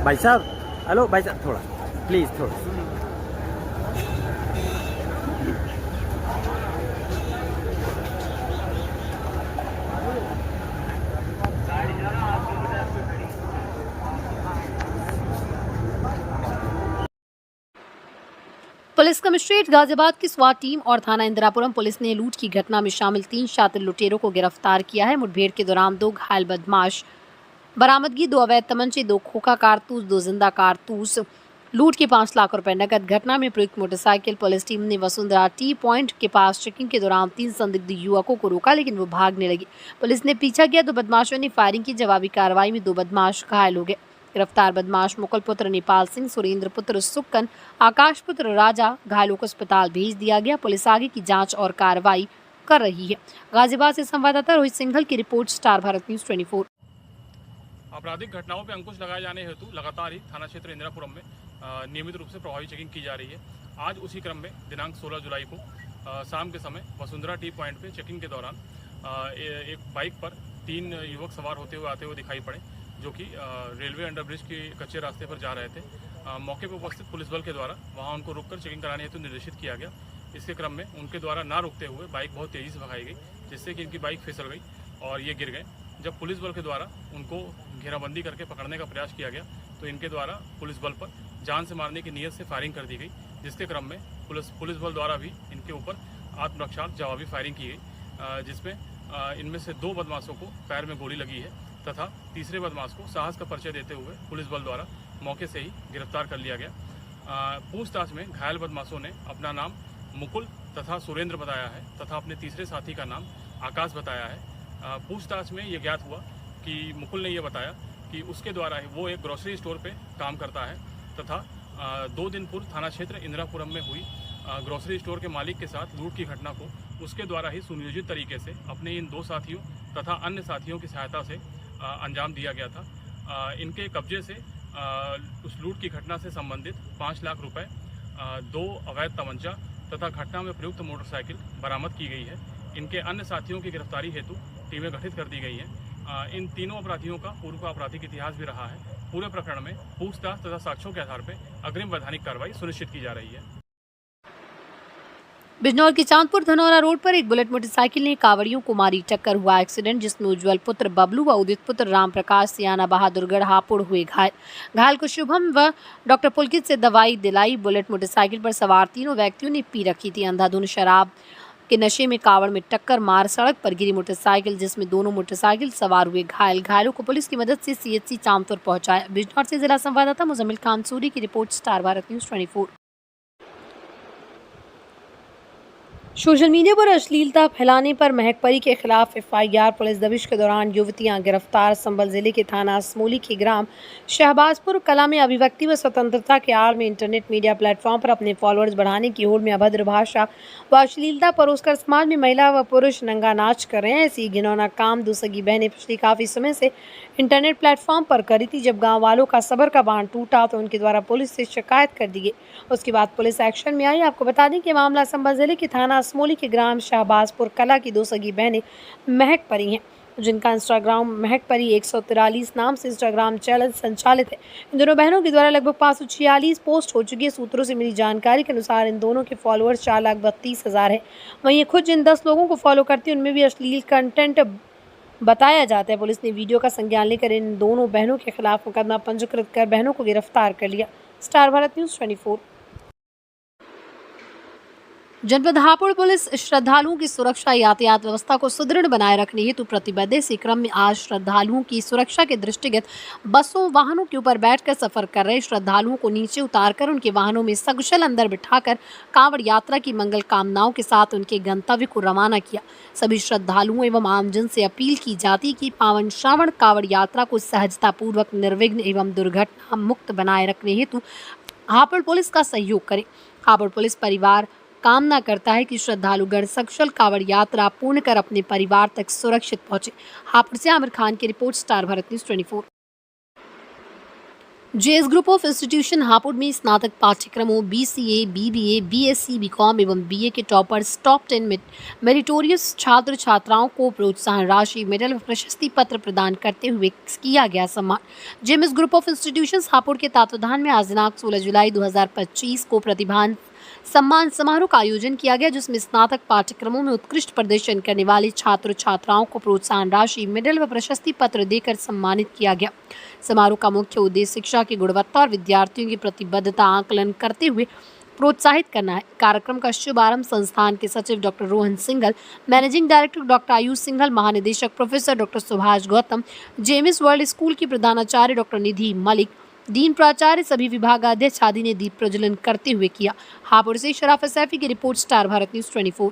भाई साहब, हेलो भाई साहब, थोड़ा प्लीज़ थोड़ा।
पुलिस कमिश्नरेट गाजियाबाद की स्वाट टीम और थाना इंदिरापुरम पुलिस ने लूट की घटना में शामिल 3 शातिर लुटेरों को गिरफ्तार किया है। मुठभेड़ के दौरान 2 घायल बदमाश, बरामदगी 2 अवैध तमंचे, 2 खोखा कारतूस, 2 जिंदा कारतूस, लूट के 5 लाख रुपए नकद। घटना में प्रयुक्त मोटरसाइकिल पुलिस टीम ने वसुंधरा टी पॉइंट के पास चेकिंग के दौरान 3 संदिग्ध युवकों को रोका, लेकिन वो भागने लगे। पुलिस ने पीछा किया तो बदमाशों ने फायरिंग की। जवाबी कार्रवाई में 2 बदमाश घायल हो गए। गिरफ्तार बदमाश मुकुल पुत्र नेपाल सिंह, सुरेंद्र पुत्र सुक्कन, आकाश पुत्र राजा घायलों को अस्पताल भेज दिया गया। पुलिस आगे की जांच और कार्रवाई कर रही है। गाजियाबाद से संवाददाता रोहित सिंघल की रिपोर्ट, स्टार भारत न्यूज 24।
आपराधिक घटनाओं पर अंकुश लगाए जाने हेतु लगातार ही थाना क्षेत्र इंदिरापुरम में नियमित रूप से प्रभावी चेकिंग की जा रही है। आज उसी क्रम में दिनांक 16 जुलाई को शाम के समय वसुंधरा टी पॉइंट पे चेकिंग के दौरान एक बाइक पर 3 युवक सवार होते हुए आते हुए दिखाई पड़े, जो कि रेलवे अंडरब्रिज के कच्चे रास्ते पर जा रहे थे। मौके पर उपस्थित पुलिस बल के द्वारा वहां उनको रोककर चेकिंग कराने हेतु निर्देशित किया गया। इसके क्रम में उनके द्वारा ना रुकते हुए बाइक बहुत तेज़ी से भगाई गई, जिससे कि इनकी बाइक फिसल गई और ये गिर गए। जब पुलिस बल के द्वारा उनको घेराबंदी करके पकड़ने का प्रयास किया गया तो इनके द्वारा पुलिस बल पर जान से मारने की नीयत से फायरिंग कर दी गई, जिसके क्रम में पुलिस बल द्वारा भी इनके ऊपर आत्मरक्षा जवाबी फायरिंग की गई, जिसमें इनमें से 2 बदमाशों को पैर में गोली लगी है तथा तीसरे बदमाश को साहस का परिचय देते हुए पुलिस बल द्वारा मौके से ही गिरफ्तार कर लिया गया। पूछताछ में घायल बदमाशों ने अपना नाम मुकुल तथा सुरेंद्र बताया है तथा अपने तीसरे साथी का नाम आकाश बताया है। पूछताछ में ये ज्ञात हुआ कि मुकुल ने यह बताया कि उसके द्वारा ही वो एक ग्रोसरी स्टोर पे काम करता है तथा 2 दिन पूर्व थाना क्षेत्र इंदिरापुरम में हुई ग्रोसरी स्टोर के मालिक के साथ लूट की घटना को उसके द्वारा ही सुनियोजित तरीके से अपने इन 2 साथियों तथा अन्य साथियों की सहायता से अंजाम दिया गया था। इनके कब्जे से उस लूट की घटना से संबंधित 5 लाख रुपए, 2 अवैध तमंचा तथा घटना में प्रयुक्त मोटरसाइकिल बरामद की गई है। इनके अन्य साथियों की गिरफ्तारी हेतु टीमें गठित कर दी गई हैं। इन तीनों अपराधियों का पूर्व का आपराधिक इतिहास भी रहा है। पूरे प्रकरण में पूछताछ तथा साक्ष्यों के आधार पर अग्रिम वैधानिक कार्रवाई सुनिश्चित की जा रही है।
बिजनौर की चांदपुर धनौरा रोड पर एक बुलेट मोटरसाइकिल ने कांवड़ियों को मारी टक्कर। हुआ एक्सीडेंट जिसमें उज्जवल पुत्र बबलू व उदित पुत्र राम प्रकाश सियाना बहादुरगढ़ हापुड़ हुए घायल को शुभम व डॉक्टर पुलकित से दवाई दिलाई। बुलेट मोटरसाइकिल पर सवार तीनों व्यक्तियों ने पी रखी थी। अंधाधुंध शराब के नशे में कावड़ में टक्कर मार सड़क पर गिरी मोटरसाइकिल, जिसमें दोनों मोटरसाइकिल सवार हुए घायलों को पुलिस की मदद से CHC चांदपुर पहुंचाया। बिजनौर से जिला संवाददाता मुजम्मिल खान सूरी की report, star Bharat news 24। Social media पर अश्लीलता फैलाने पर महक परी के खिलाफ एफआईआर। पुलिस दबिश के दौरान युवतियां गिरफ्तार। संभल जिले के थाना असमोली के ग्राम शहबाजपुर कला में अभिव्यक्ति व स्वतंत्रता के आड़ में इंटरनेट मीडिया प्लेटफॉर्म पर अपने फॉलोअर्स बढ़ाने की होड़ में अभद्र भाषा व अश्लीलता परोसकर समाज में महिला व पुरुष नंगा नाच कर रहे हैं। ऐसी घिनौना काम दो सगी बहनें पिछले काफी समय से इंटरनेट प्लेटफॉर्म पर करी थी। जब गाँव वालों का सब्र का बांध टूटा तो उनके द्वारा पुलिस से शिकायत कर दी गई। उसके बाद पुलिस एक्शन में आई। आपको बता दें कि मामला संभल जिले के थाना असमोली के ग्राम शहबाजपुर कला की दो सगी बहनें महक परी हैं, जिनका इंस्टाग्राम महक परी 143 नाम से इंस्टाग्राम चैनल संचालित है। इन दोनों बहनों के द्वारा लगभग 546 पोस्ट हो चुकी है। सूत्रों से मिली जानकारी के अनुसार इन दोनों के फॉलोअर्स 4,32,000 है। वहीं ये खुद जिन 10 लोगों को फॉलो करती है उनमें भी अश्लील कंटेंट बताया जाता है। पुलिस ने वीडियो का संज्ञान लेकर इन दोनों बहनों के खिलाफ मुकदमा पंजीकृत कर बहनों को गिरफ्तार कर लिया। Star Bharat news 24। जनपद हापुड़ पुलिस श्रद्धालुओं की सुरक्षा यातायात व्यवस्था को सुदृढ़ बनाए रखने हेतु प्रतिबद्ध है। इसी क्रम में आज श्रद्धालुओं की सुरक्षा के दृष्टिगत बसों वाहनों के ऊपर बैठकर सफर कर रहे श्रद्धालुओं को नीचे उतारकर उनके वाहनों में सकुशल अंदर बिठाकर कांवड़ यात्रा की मंगल कामनाओं के साथ उनके गंतव्य को रवाना किया। सभी श्रद्धालुओं एवं आमजन से अपील की जाती कि पावन श्रावण कांवड़ यात्रा को सहजता पूर्वक निर्विघ्न एवं दुर्घटना मुक्त बनाए रखने हेतु हापुड़ पुलिस का सहयोग करें। हापुड़ पुलिस परिवार कामना करता है कि श्रद्धालुगण सकुशल कांवड़ यात्रा पूर्ण कर अपने परिवार तक सुरक्षित पहुंचे। हापुड़ से आमिर खान की report, star Bharat news 24। JS group of institution Hapur में स्नातक पाठ्यक्रमों बीसीए, बीबीए, बीएससी, बीकॉम एवं बीए के टॉपर्स टॉप 10 मेरिटोरियस छात्र छात्राओं को प्रोत्साहन राशि, मेडल व प्रशस्ति पत्र प्रदान करते हुए किया गया सम्मान। JS group of institution Hapur के तत्वाधान में आज दिनांक 16 जुलाई 2025 को प्रतिभान सम्मान समारोह का आयोजन किया गया, जिसमें स्नातक पाठ्यक्रमों में उत्कृष्ट प्रदर्शन करने वाले छात्र छात्राओं को प्रोत्साहन राशि, मेडल व प्रशस्ति पत्र देकर सम्मानित किया गया। समारोह का मुख्य उद्देश्य शिक्षा की गुणवत्ता और विद्यार्थियों की प्रतिबद्धता आकलन करते हुए प्रोत्साहित करना है। कार्यक्रम का शुभारंभ संस्थान के सचिव doctor Rohan Singhal, managing director doctor Ayush Singhal, महानिदेशक professor doctor Subhash Gautam, JMS world school की प्रधानाचार्य डॉक्टर निधि मलिक, दीन प्राचार्य, सभी विभागाध्यक्ष आदि ने दीप प्रज्वलन करते हुए किया। हापुड़ से शराफत सैफी की रिपोर्ट, स्टार भारत न्यूज़ 24।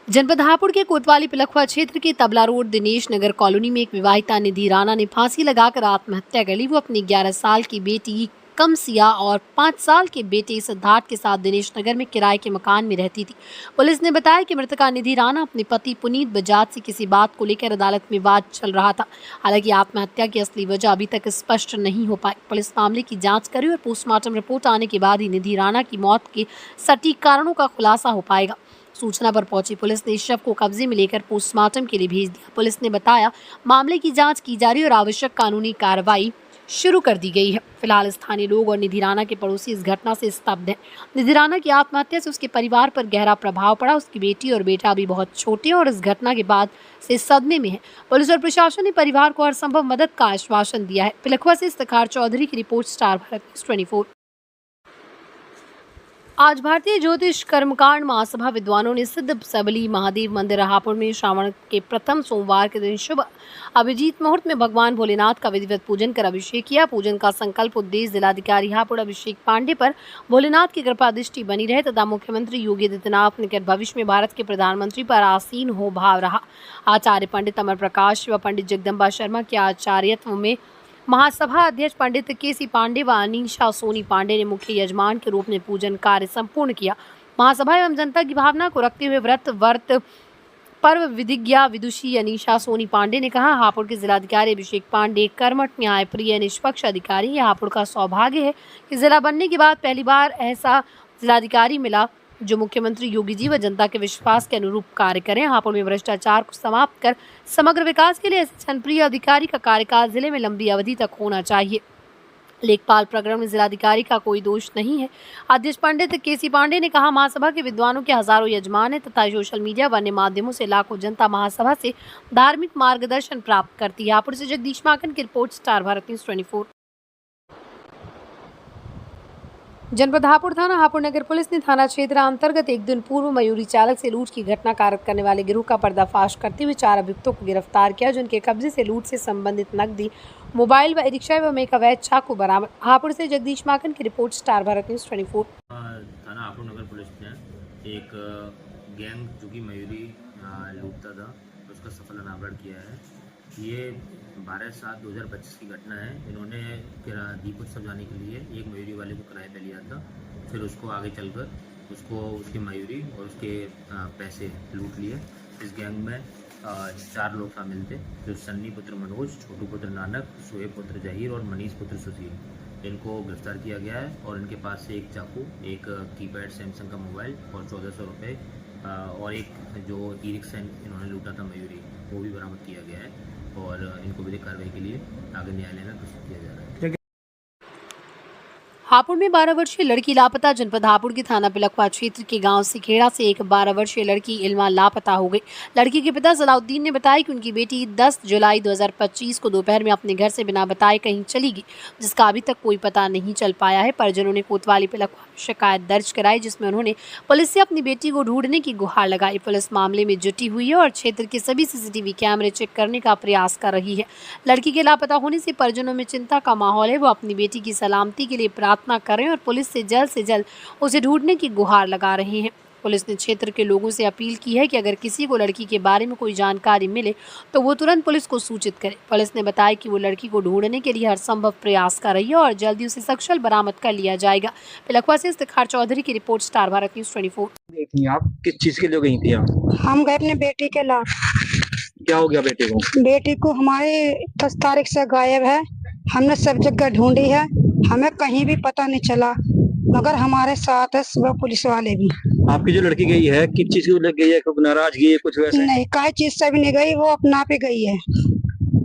जनपद हापुड़ के कोतवाली पिलखुआ क्षेत्र के तबला रोड दिनेश नगर कॉलोनी में एक विवाहिता निधि राणा ने फांसी लगाकर आत्महत्या कर ली। वो अपनी 11 साल की बेटी कमसिया और 5 साल के बेटे सिद्धार्थ के साथ दिनेश नगर में किराए के मकान में रहती थी। पुलिस ने बताया कि मृतका निधि राणा अपने पति पुनीत बजाज से किसी बात को लेकर अदालत में वाद चल रहा था। हालांकि आत्महत्या की असली वजह अभी तक स्पष्ट नहीं हो पाई। पुलिस मामले की जांच करी और पोस्टमार्टम रिपोर्ट आने के बाद ही निधि राणा की मौत के सटीक कारणों का खुलासा हो पाएगा। सूचना पर पहुंची पुलिस ने शव को कब्जे में लेकर पोस्टमार्टम के लिए भेज दिया। पुलिस ने बताया मामले की जांच की जा रही है और आवश्यक कानूनी कार्रवाई शुरू कर दी गई है। फिलहाल स्थानीय लोग और निधि राणा के पड़ोसी इस घटना से स्तब्ध हैं। निधि राणा की आत्महत्या से उसके परिवार पर गहरा प्रभाव पड़ा। उसकी बेटी और बेटा अभी बहुत छोटे हैं और इस घटना के बाद से सदमे में है। पुलिस और प्रशासन ने परिवार को हर संभव मदद का आश्वासन दिया है। पिलखुआ से इफ्तिखार चौधरी की रिपोर्ट, स्टार भारत न्यूज़ 24। आज भारतीय ज्योतिष कर्मकांड महासभा विद्वानों ने सिद्ध सबली महादेव मंदिर हापुड़ में श्रावण के प्रथम सोमवार के दिन शुभ अभिजीत मुहूर्त में भगवान भोलेनाथ का विधिवत पूजन कर अभिषेक किया। पूजन का संकल्प उद्देश्य जिलाधिकारी हापुड़ अभिषेक पांडे पर भोलेनाथ की कृपा दृष्टि बनी रहे तथा मुख्यमंत्री योगी आदित्यनाथ निकट भविष्य में भारत के प्रधानमंत्री पर आसीन हो भाव रहा। आचार्य पंडित अमर प्रकाश व पंडित जगदम्बा शर्मा के आचार्यत्व में महासभा अध्यक्ष पंडित केसी पांडे व अनीशा सोनी पांडे ने मुख्य यजमान के रूप में पूजन कार्य संपूर्ण किया। महासभा एवं जनता की भावना को रखते हुए व्रत वर्त पर्व विधिज्ञा विदुषी अनीशा सोनी पांडे ने कहा, हापुड़ के जिलाधिकारी अभिषेक पांडे कर्मठ, न्यायप्रिय, निष्पक्ष अधिकारी। यह हापुड़ का सौभाग्य है कि जिला बनने के बाद पहली बार ऐसा जिलाधिकारी मिला जो मुख्यमंत्री योगी जी व जनता के विश्वास के अनुरूप कार्य करें। हापुड़ में भ्रष्टाचार को समाप्त कर समग्र विकास के लिए ऐसे जनप्रिय अधिकारी का कार्यकाल जिले में लंबी अवधि तक होना चाहिए। लेखपाल प्रकरण में जिलाधिकारी का कोई दोष नहीं है। अध्यक्ष पंडित केसी पांडे ने कहा, महासभा के विद्वानों के हजारों यजमान हैं तथा सोशल मीडिया व अन्य माध्यमों से लाखों जनता महासभा से धार्मिक मार्गदर्शन प्राप्त करती है। हापुड़ से जगदीश माकन की रिपोर्ट, स्टार भारत न्यूज़ 24। जनपद हापुड़ थाना हापुड़ नगर पुलिस ने थाना क्षेत्र अंतर्गत एक दिन पूर्व मयूरी चालक से लूट की घटना कारक करने वाले गिरोह का पर्दाफाश करते हुए 4 अभियुक्तों को गिरफ्तार किया, जिनके कब्जे से लूट से संबंधित नकदी, मोबाइल व रिक्शा एवं एक अवैध चाकू बरामद। हापुड़ से जगदीश माकन की रिपोर्ट, स्टार भारत न्यूज़ 24।
थाना हापुड़ नगर पुलिस ने एक गैंग जो कि मयूरी लूटता था उसका सफल अनावरण किया है। ये 12/7/2025 की घटना है। इन्होंने दीप उत्सव जाने के लिए एक मयूरी वाले को किराए पे लिया था, फिर उसको आगे चलकर उसको उसकी मयूरी और उसके पैसे लूट लिए। इस गैंग में 4 लोग शामिल थे, जो सन्नी पुत्र मनोज, छोटू पुत्र नानक, शोएब पुत्र जहीर और मनीष पुत्र सुशील। इनको गिरफ्तार किया गया है और इनके पास से एक चाकू, एक कीपैड सैमसंग का मोबाइल और 1400 रुपये और एक जो ई रिक्शा इन्होंने लूटा था मयूरी, वो भी बरामद किया गया है और इनको विधिक कार्रवाई के लिए आगे न्यायालय में प्रस्तुत किया जा रहा है।
हापुड़ में 12 वर्षीय लड़की लापता। जनपद हापुड़ के थाना पिलखवा क्षेत्र के गांव सिखेड़ा से एक 12 वर्षीय लड़की इल्मा लापता हो गई। लड़की के पिता सलाउद्दीन ने बताया कि उनकी बेटी 10 जुलाई 2025 को दोपहर में अपने घर से बिना बताए कहीं चली गई, जिसका अभी तक कोई पता नहीं चल पाया है। परिजनों ने कोतवाली पिलखवा में शिकायत दर्ज कराई, जिसमें उन्होंने पुलिस से अपनी बेटी को ढूंढने की गुहार लगाई। पुलिस मामले में जुटी हुई है और क्षेत्र के सभी सीसीटीवी कैमरे चेक करने का प्रयास कर रही है। लड़की के लापता होने से परिजनों में चिंता का माहौल है। वो अपनी बेटी की सलामती के लिए प्रार्थना कर रहे हैं और पुलिस से जल्द उसे ढूंढने की गुहार लगा रहे हैं। पुलिस ने क्षेत्र के लोगों से अपील की है कि अगर किसी को लड़की के बारे में कोई जानकारी मिले तो वो तुरंत पुलिस को सूचित करे। पुलिस ने बताया कि वो लड़की को ढूंढने के लिए हर संभव प्रयास कर रही है और जल्दी उसे सकुशल बरामद कर लिया जाएगा। पिलखवा से इफ्तिखार चौधरी की रिपोर्ट, स्टार भारत न्यूज़ 24।
आप किस चीज के लिए गई थी?
हम गए अपने बेटी के लाभ।
क्या हो गया बेटे को?
बेटी को हमारे 10 तारीख से गायब है। हमने सब जगह ढूंढी है, हमें कहीं भी पता नहीं चला, मगर हमारे साथ है सुबह पुलिस वाले भी।
आपकी जो लड़की गई है किस चीज को लेकर गई है? कुछ नाराजगी है कुछ वैसे?
नहीं, कोई चीज से भी नहीं गई, वो अपना पे गई है।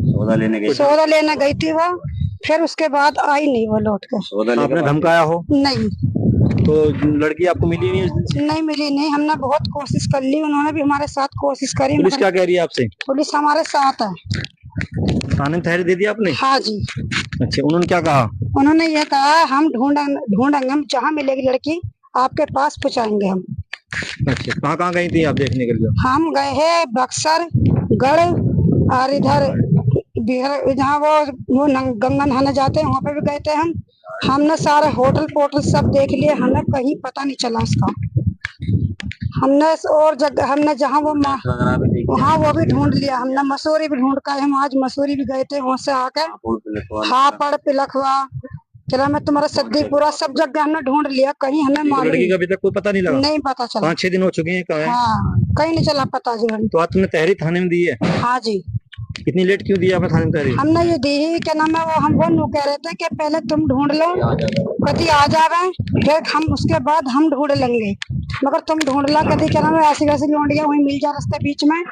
सौदा
लेने गई थी वो, फिर उसके बाद आई नहीं वो लौट कर।
आपने धमकाया हो?
नहीं।
तो लड़की आपको मिली नहीं उस दिन से?
नहीं मिली नहीं, हमने बहुत कोशिश कर ली, उन्होंने भी हमारे साथ कोशिश करी।
पुलिस क्या कह रही है आपसे?
पुलिस हमारे साथ है।
थाने में तहरीर दे दी आपने?
हाँ जी।
अच्छा, उन्होंने क्या कहा?
उन्होंने ये कहा हम ढूंढेंगे, हम जहाँ मिलेगी लड़की आपके पास पहुँचाएंगे हम।
अच्छा, कहाँ गई थी आप देखने के लिए?
हम गए हैं बक्सर, गढ़ और इधर बिहार, जहाँ वो गंगा नहाने जाते हैं वहाँ पे भी गए थे हम। हमने सारे होटल सब देख लिए, हमें कहीं पता नहीं चला उसका। हमने और जगह हमने जहाँ वहाँ वो भी ढूंढ लिया। हमने मसूरी भी ढूंढ कर, हम आज मसूरी भी गए थे, वहाँ से आकर हापुड़ पिलखवा चला मैं तुम्हारा सद्दीपुरा सब जगह हमने ढूंढ लिया, कहीं हमें मालूम
लड़की का अभी तक कोई पता नहीं लगा?
नहीं पता चला।
5-6 दिन हो चुके हैं। कहाँ है?
हाँ, कहीं नहीं चला पता जी।
तो आज तुमने तहरीर थाने में दी है?
हाँ जी।
इतनी लेट क्यों दी आपने थाने में तहरीर?
हमने ये दी ही, क्या नाम है वो, हम वो कह रहे थे कि पहले तुम ढूंढ लो, कभी आ जावे, फिर हम उसके बाद हम ढूंढ लेंगे, मगर तुम ढूंढ ला कभी, क्या नाम है, ऐसी वैसी लौंडिया वहीं मिल जा रास्ते बीच में,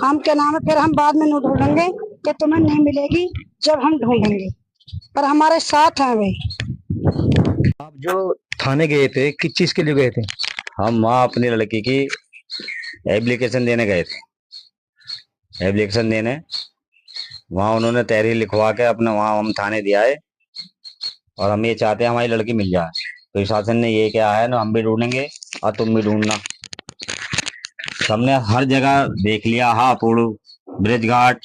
हम क्या नाम है फिर हम बाद में नहीं ढूंढेंगे कि तुम्हें नहीं मिलेगी जब हम ढूंढेंगे, पर हमारे साथ है वे।
आप जो थाने गए थे किस चीज के लिए गए थे?
हम वहाँ अपनी लड़की की एप्लीकेशन देने गए थे। एप्लीकेशन देने वहाँ उन्होंने तहरीर लिखवा के अपने वहाँ हम थाने दिया है और हम ये चाहते हैं हमारी लड़की मिल जाए। तो शासन ने ये क्या है ना, हम भी ढूंढेंगे और तुम भी ढूंढना। हमने हर जगह देख लिया, हापुड़, ब्रिज घाट,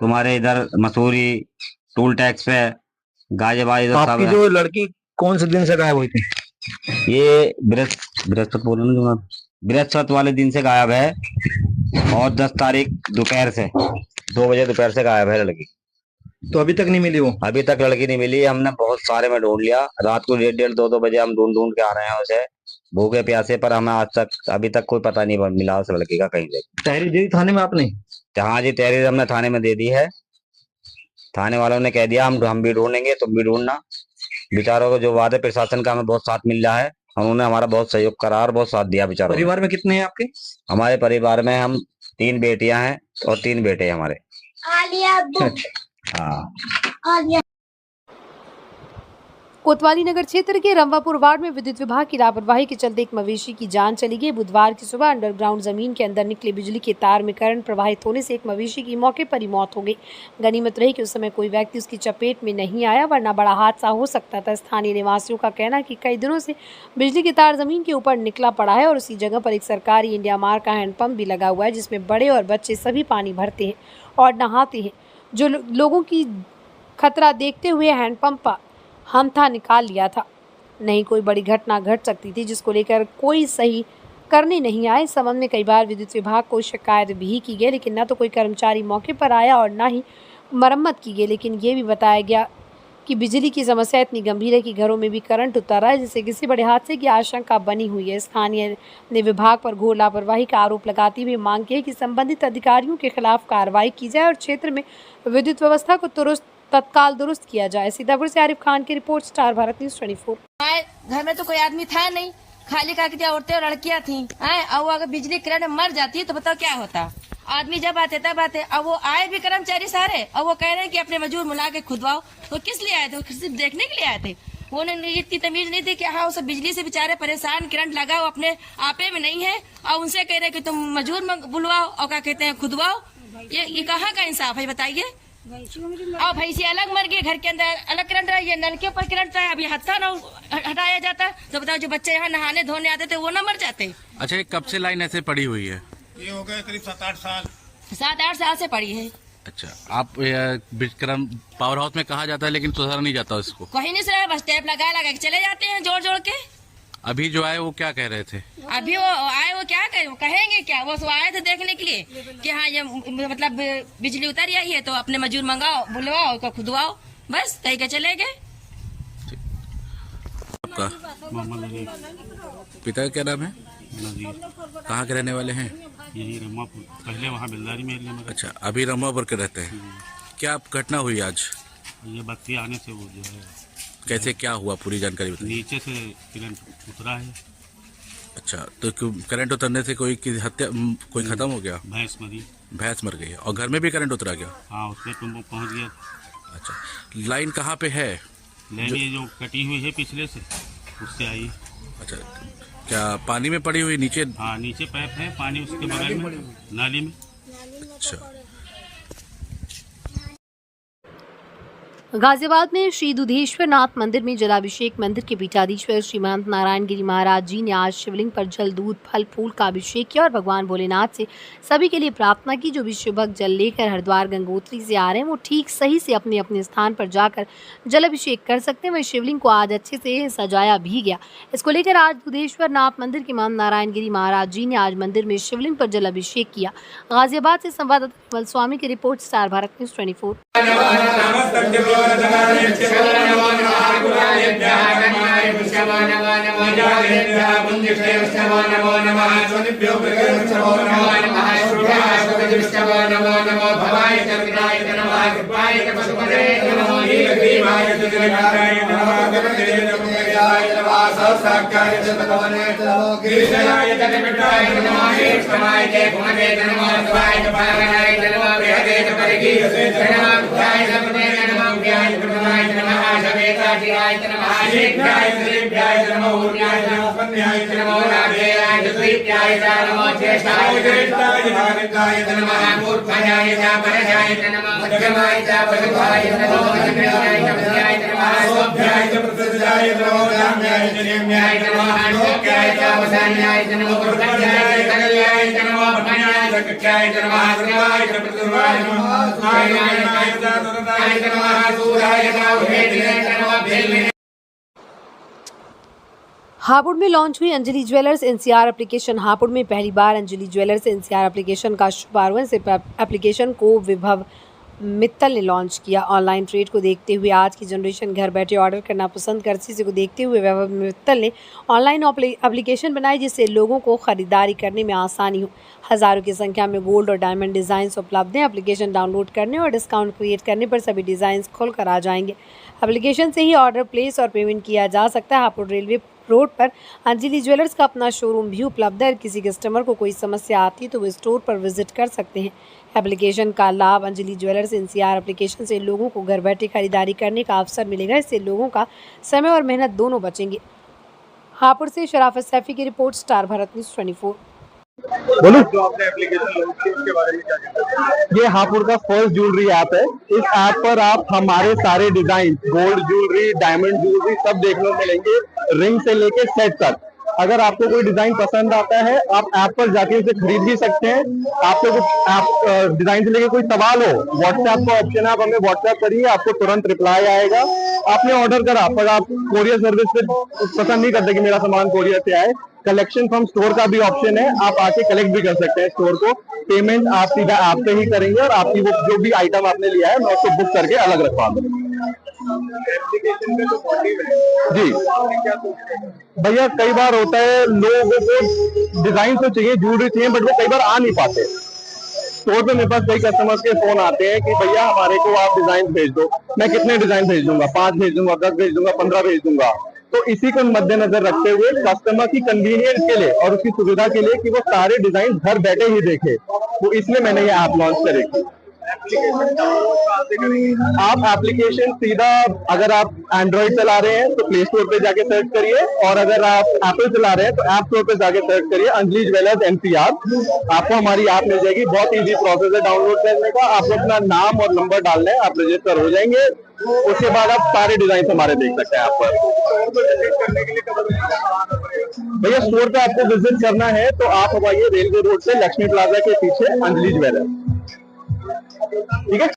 तुम्हारे इधर मसूरी, टूल टैक्स पे, गाजियाबाद।
आपकी जो लड़की कौन से दिन से गायब हुई थी?
ये बृहस्पति वाले दिन से गायब है और 10 तारीख दोपहर से 2 बजे दोपहर से गायब है लड़की।
तो अभी तक नहीं मिली वो?
अभी तक लड़की नहीं मिली। हमने बहुत सारे में ढूंढ लिया, रात को 1:30, 2 बजे हम ढूंढ के आ रहे हैं उसे भूखे प्यासे, पर हमें आज तक अभी तक कोई पता नहीं मिला उस लड़की का कहीं से।
तहरीर दे दी थाने में आपने?
हाँ जी, तहरीर हमने थाने में दे दी है। थाने वालों ने कह दिया हम भी ढूंढेंगे, तुम भी ढूंढना। बेचारों को जो वादे प्रशासन का हमें बहुत साथ मिल रहा है, उन्होंने हमारा बहुत सहयोग करा और बहुत साथ दिया बेचारों।
परिवार में कितने हैं आपके?
हमारे परिवार में हम 3 बेटियां हैं और 3 बेटे हैं हमारे। हाँ।
कोतवाली नगर क्षेत्र के रंवापुर वार्ड में विद्युत विभाग की लापरवाही के चलते एक मवेशी की जान चली गई। बुधवार की सुबह अंडरग्राउंड जमीन के अंदर निकले बिजली के तार में करंट प्रवाहित होने से एक मवेशी की मौके पर ही मौत हो गई। गनीमत रही कि उस समय कोई व्यक्ति उसकी चपेट में नहीं आया, वरना बड़ा हादसा हो सकता था। स्थानीय निवासियों का कहना है कि कई दिनों से बिजली के तार जमीन के ऊपर निकला पड़ा है और उसी जगह पर एक सरकारी इंडिया मार्क का हैंडपंप भी लगा हुआ है, जिसमें बड़े और बच्चे सभी पानी भरते हैं और नहाते हैं। जो लोगों की खतरा देखते हुए हैंडपंप हम था निकाल लिया था, नहीं कोई बड़ी घटना घट सकती थी, जिसको लेकर कोई सही करने नहीं आए। इस संबंध में कई बार विद्युत विभाग को शिकायत भी की गई, लेकिन न तो कोई कर्मचारी मौके पर आया और न ही मरम्मत की गई। लेकिन ये भी बताया गया कि बिजली की समस्या इतनी गंभीर है कि घरों में भी करंट उतर रहा है, जिससे किसी बड़े हादसे की आशंका बनी हुई है। स्थानीय ने विभाग पर घोर लापरवाही का आरोप लगाते हुए मांग की है कि संबंधित अधिकारियों के खिलाफ कार्रवाई की जाए और क्षेत्र में विद्युत व्यवस्था को तत्काल दुरुस्त किया जाए। सीतापुर से आरिफ खान की रिपोर्ट, स्टार भारत न्यूज 24।
घर में तो कोई आदमी था नहीं, खाली करके औरतें और लड़कियां थी। और अगर बिजली करंट मर जाती है तो बताओ क्या होता। आदमी जब आते तब आते, अब वो आए भी कर्मचारी सारे, और वो कह रहे हैं कि अपने मजदूर बुला के खुदवाओ। तो किस लिए आए थे? सिर्फ देखने के लिए आए थे। वो इतनी तमीज नहीं थी कि हाँ उस बिजली से बेचारे परेशान, करंट लगा वो अपने आपे में नहीं है, और उनसे कह रहे कि तुम मजदूर बुलवाओ और क्या कहते हैं खुदवाओ। ये कहाँ का इंसाफ है बताइए। और भैंसी अलग मर गई, घर के अंदर अलग करंट रहा, ये नल के ऊपर करंट रहा। अभी हत्था ना हटाया जाता तो बताओ जो बच्चे यहाँ नहाने धोने आते थे वो ना मर जाते।
अच्छा, कब से लाइन ऐसे पड़ी हुई है?
ये हो गए करीब 7-8 साल।
7-8 साल से पड़ी है।
अच्छा, आप विक्रम पावर हाउस में कहा जाता है लेकिन सुधारा नहीं जाता इसको?
कहीं नहीं सुधारा, बस टेप लगा लगा के चले जाते हैं जोड़ जोड़ के।
अभी जो आए वो क्या कह रहे थे?
अभी वो आए वो क्या कहेंगे क्या? वो आए थे देखने के लिए कि हाँ ये मतलब बिजली उतर आई है तो अपने मजदूर मंगाओ, बुलवाओ, खुदवाओ, बस कहीं के चले गए।
आपका पिता का क्या नाम है? कहाँ के रहने वाले हैं?
यही रमापुर, पहले वहाँ बेलदारी में एरिया में।
अच्छा, अभी रमापुर के रहते हैं। क्या घटना हुई आज?
ये बत्ती आने से वो जो है
कैसे क्या हुआ, पूरी जानकारी बताइए।
नीचे से करंट उतरा है।
अच्छा, तो करंट उतरने से कोई की हत्या, कोई खत्म हो गया?
भैंस मरी।
भैंस मर गई है। और घर में भी करंट उतरा गया?
हाँ, उसमें तुम पहुँच गया।
अच्छा, लाइन कहाँ पे है?
लाइन ये जो कटी हुई है पिछले से, उससे आई।
अच्छा, क्या पानी में पड़ी हुई नीचे?
हाँ, नीचे पाइप है, पानी उसके बगल में नाली में।
अच्छा।
गाजियाबाद में श्री दुधेश्वर नाथ मंदिर में जलाभिषेक मंदिर के पीठाधीश्वर श्री महंत नारायण गिरी महाराज जी ने आज शिवलिंग पर जल, दूध, फल, फूल का अभिषेक किया और भगवान भोलेनाथ से सभी के लिए प्रार्थना की। जो भी शिवभक्त जल लेकर हरिद्वार गंगोत्री से आ रहे हैं वो ठीक सही से अपने अपने स्थान पर जाकर जल अभिषेक कर सकते हैं। वही शिवलिंग को आज अच्छे से सजाया भी गया। इसको लेकर आज दुधेश्वर नाथ मंदिर के महंत नारायण गिरी महाराज जी ने आज मंदिर में शिवलिंग पर जल अभिषेक किया। गाजियाबाद से संवाददाता कमल स्वामी की report, star Bharat news 24। Hapur में लॉन्च हुई Anjali jewellers NCR application. Hapur में पहली बार अंजलि ज्वेलर्स एनसीआर एप्लीकेशन का शुभारंभ से एप्लीकेशन को विभव मित्तल ने लॉन्च किया। ऑनलाइन ट्रेड को देखते हुए आज की जनरेशन घर बैठे ऑर्डर करना पसंद करती है, इसी को देखते हुए विभव मित्तल ने ऑनलाइन एप्लीकेशन बनाई जिससे लोगों को खरीदारी करने में आसानी हो। हज़ारों की संख्या में गोल्ड और डायमंड डिज़ाइंस उपलब्ध हैं। एप्लीकेशन डाउनलोड करने और डिस्काउंट क्रिएट करने पर सभी डिज़ाइंस खुलकर आ जाएंगे। एप्लीकेशन से ही ऑर्डर प्लेस और पेमेंट किया जा सकता है। हापुड़ रेलवे रोड पर अंजलि ज्वेलर्स का अपना शोरूम भी उपलब्ध है। किसी कस्टमर को कोई समस्या आती है तो वो स्टोर पर विजिट कर सकते हैं। एप्लीकेशन का लाभ अंजलि ज्वेलर्स एनसीआर एप्लीकेशन से लोगों को घर बैठे खरीदारी करने का अवसर मिलेगा। इससे लोगों का समय और मेहनत दोनों बचेंगे। हापुड़ से शराफत सैफी की रिपोर्ट, स्टार भारत न्यूज 24।
बोलो, जो आपने एप्लीकेशन लॉन्च की उसके बारे में क्या कहते हैं? ये हापुड़ का फर्स्ट ज्वेलरी ऐप है। इस ऐप पर आप हमारे सारे design, gold jewellery, diamond jewellery सब देखने को मिलेंगे, रिंग से लेके सेट तक। अगर आपको कोई डिजाइन पसंद आता है आप ऐप पर जाके उसे खरीद भी सकते हैं। आपको कुछ ऐप डिजाइन से लेके कोई सवाल हो, व्हाट्सएप का ऑप्शन है, आप हमें व्हाट्सएप करिए, आपको तुरंत रिप्लाई आएगा। आपने ऑर्डर करा पर आप कोरियर सर्विस पे पसंद नहीं करते कि मेरा सामान कोरियर से आए, कलेक्शन फ्रॉम स्टोर का भी ऑप्शन है, आप आके कलेक्ट भी कर सकते हैं स्टोर को। पेमेंट आप सीधा ऐप पे ही करेंगे और आपकी वो जो भी आइटम आपने लिया है मैं उसको बुक करके अलग रखवा दूंगा। जी भैया, कई बार होता है लोगों को डिजाइन तो चाहिए, ज्वेलरी चाहिए, बट वो कई बार आ नहीं पाते। स्टोर पे मेरे पास कई कस्टमर्स के फोन आते हैं कि भैया हमारे को आप डिजाइन भेज दो। मैं कितने डिजाइन भेज दूंगा? 5 भेज दूंगा, 10 भेज दूंगा, 15 भेज दूंगा। तो इसी को मद्देनजर रखते हुए कस्टमर की कन्वीनियंस के लिए और उसकी सुविधा के लिए कि वो सारे डिजाइन घर बैठे ही देखे, वो इसलिए मैंने ये ऐप लॉन्च करी। आप एप्लीकेशन सीधा, अगर आप एंड्रॉइड चला रहे हैं तो प्ले स्टोर पे जाके सर्च करिए, और अगर आप एप्पल चला रहे हैं तो ऐप स्टोर पे जाके सर्च करिए अंजलि ज्वेलर्स NCR। आपको हमारी ऐप मिल जाएगी। बहुत इजी प्रोसेस है डाउनलोड करने का। आपको अपना नाम और नंबर डालना है, आप रजिस्टर हो जाएंगे। उसके बाद आप सारे डिजाइन हमारे देख सकते हैं ऐप पर। भैया स्टोर पे आपको विजिट करना है तो आप हमारे रेलवे रोड से लक्ष्मी प्लाजा के पीछे अंजलि ज्वेलर्स, ठीक है।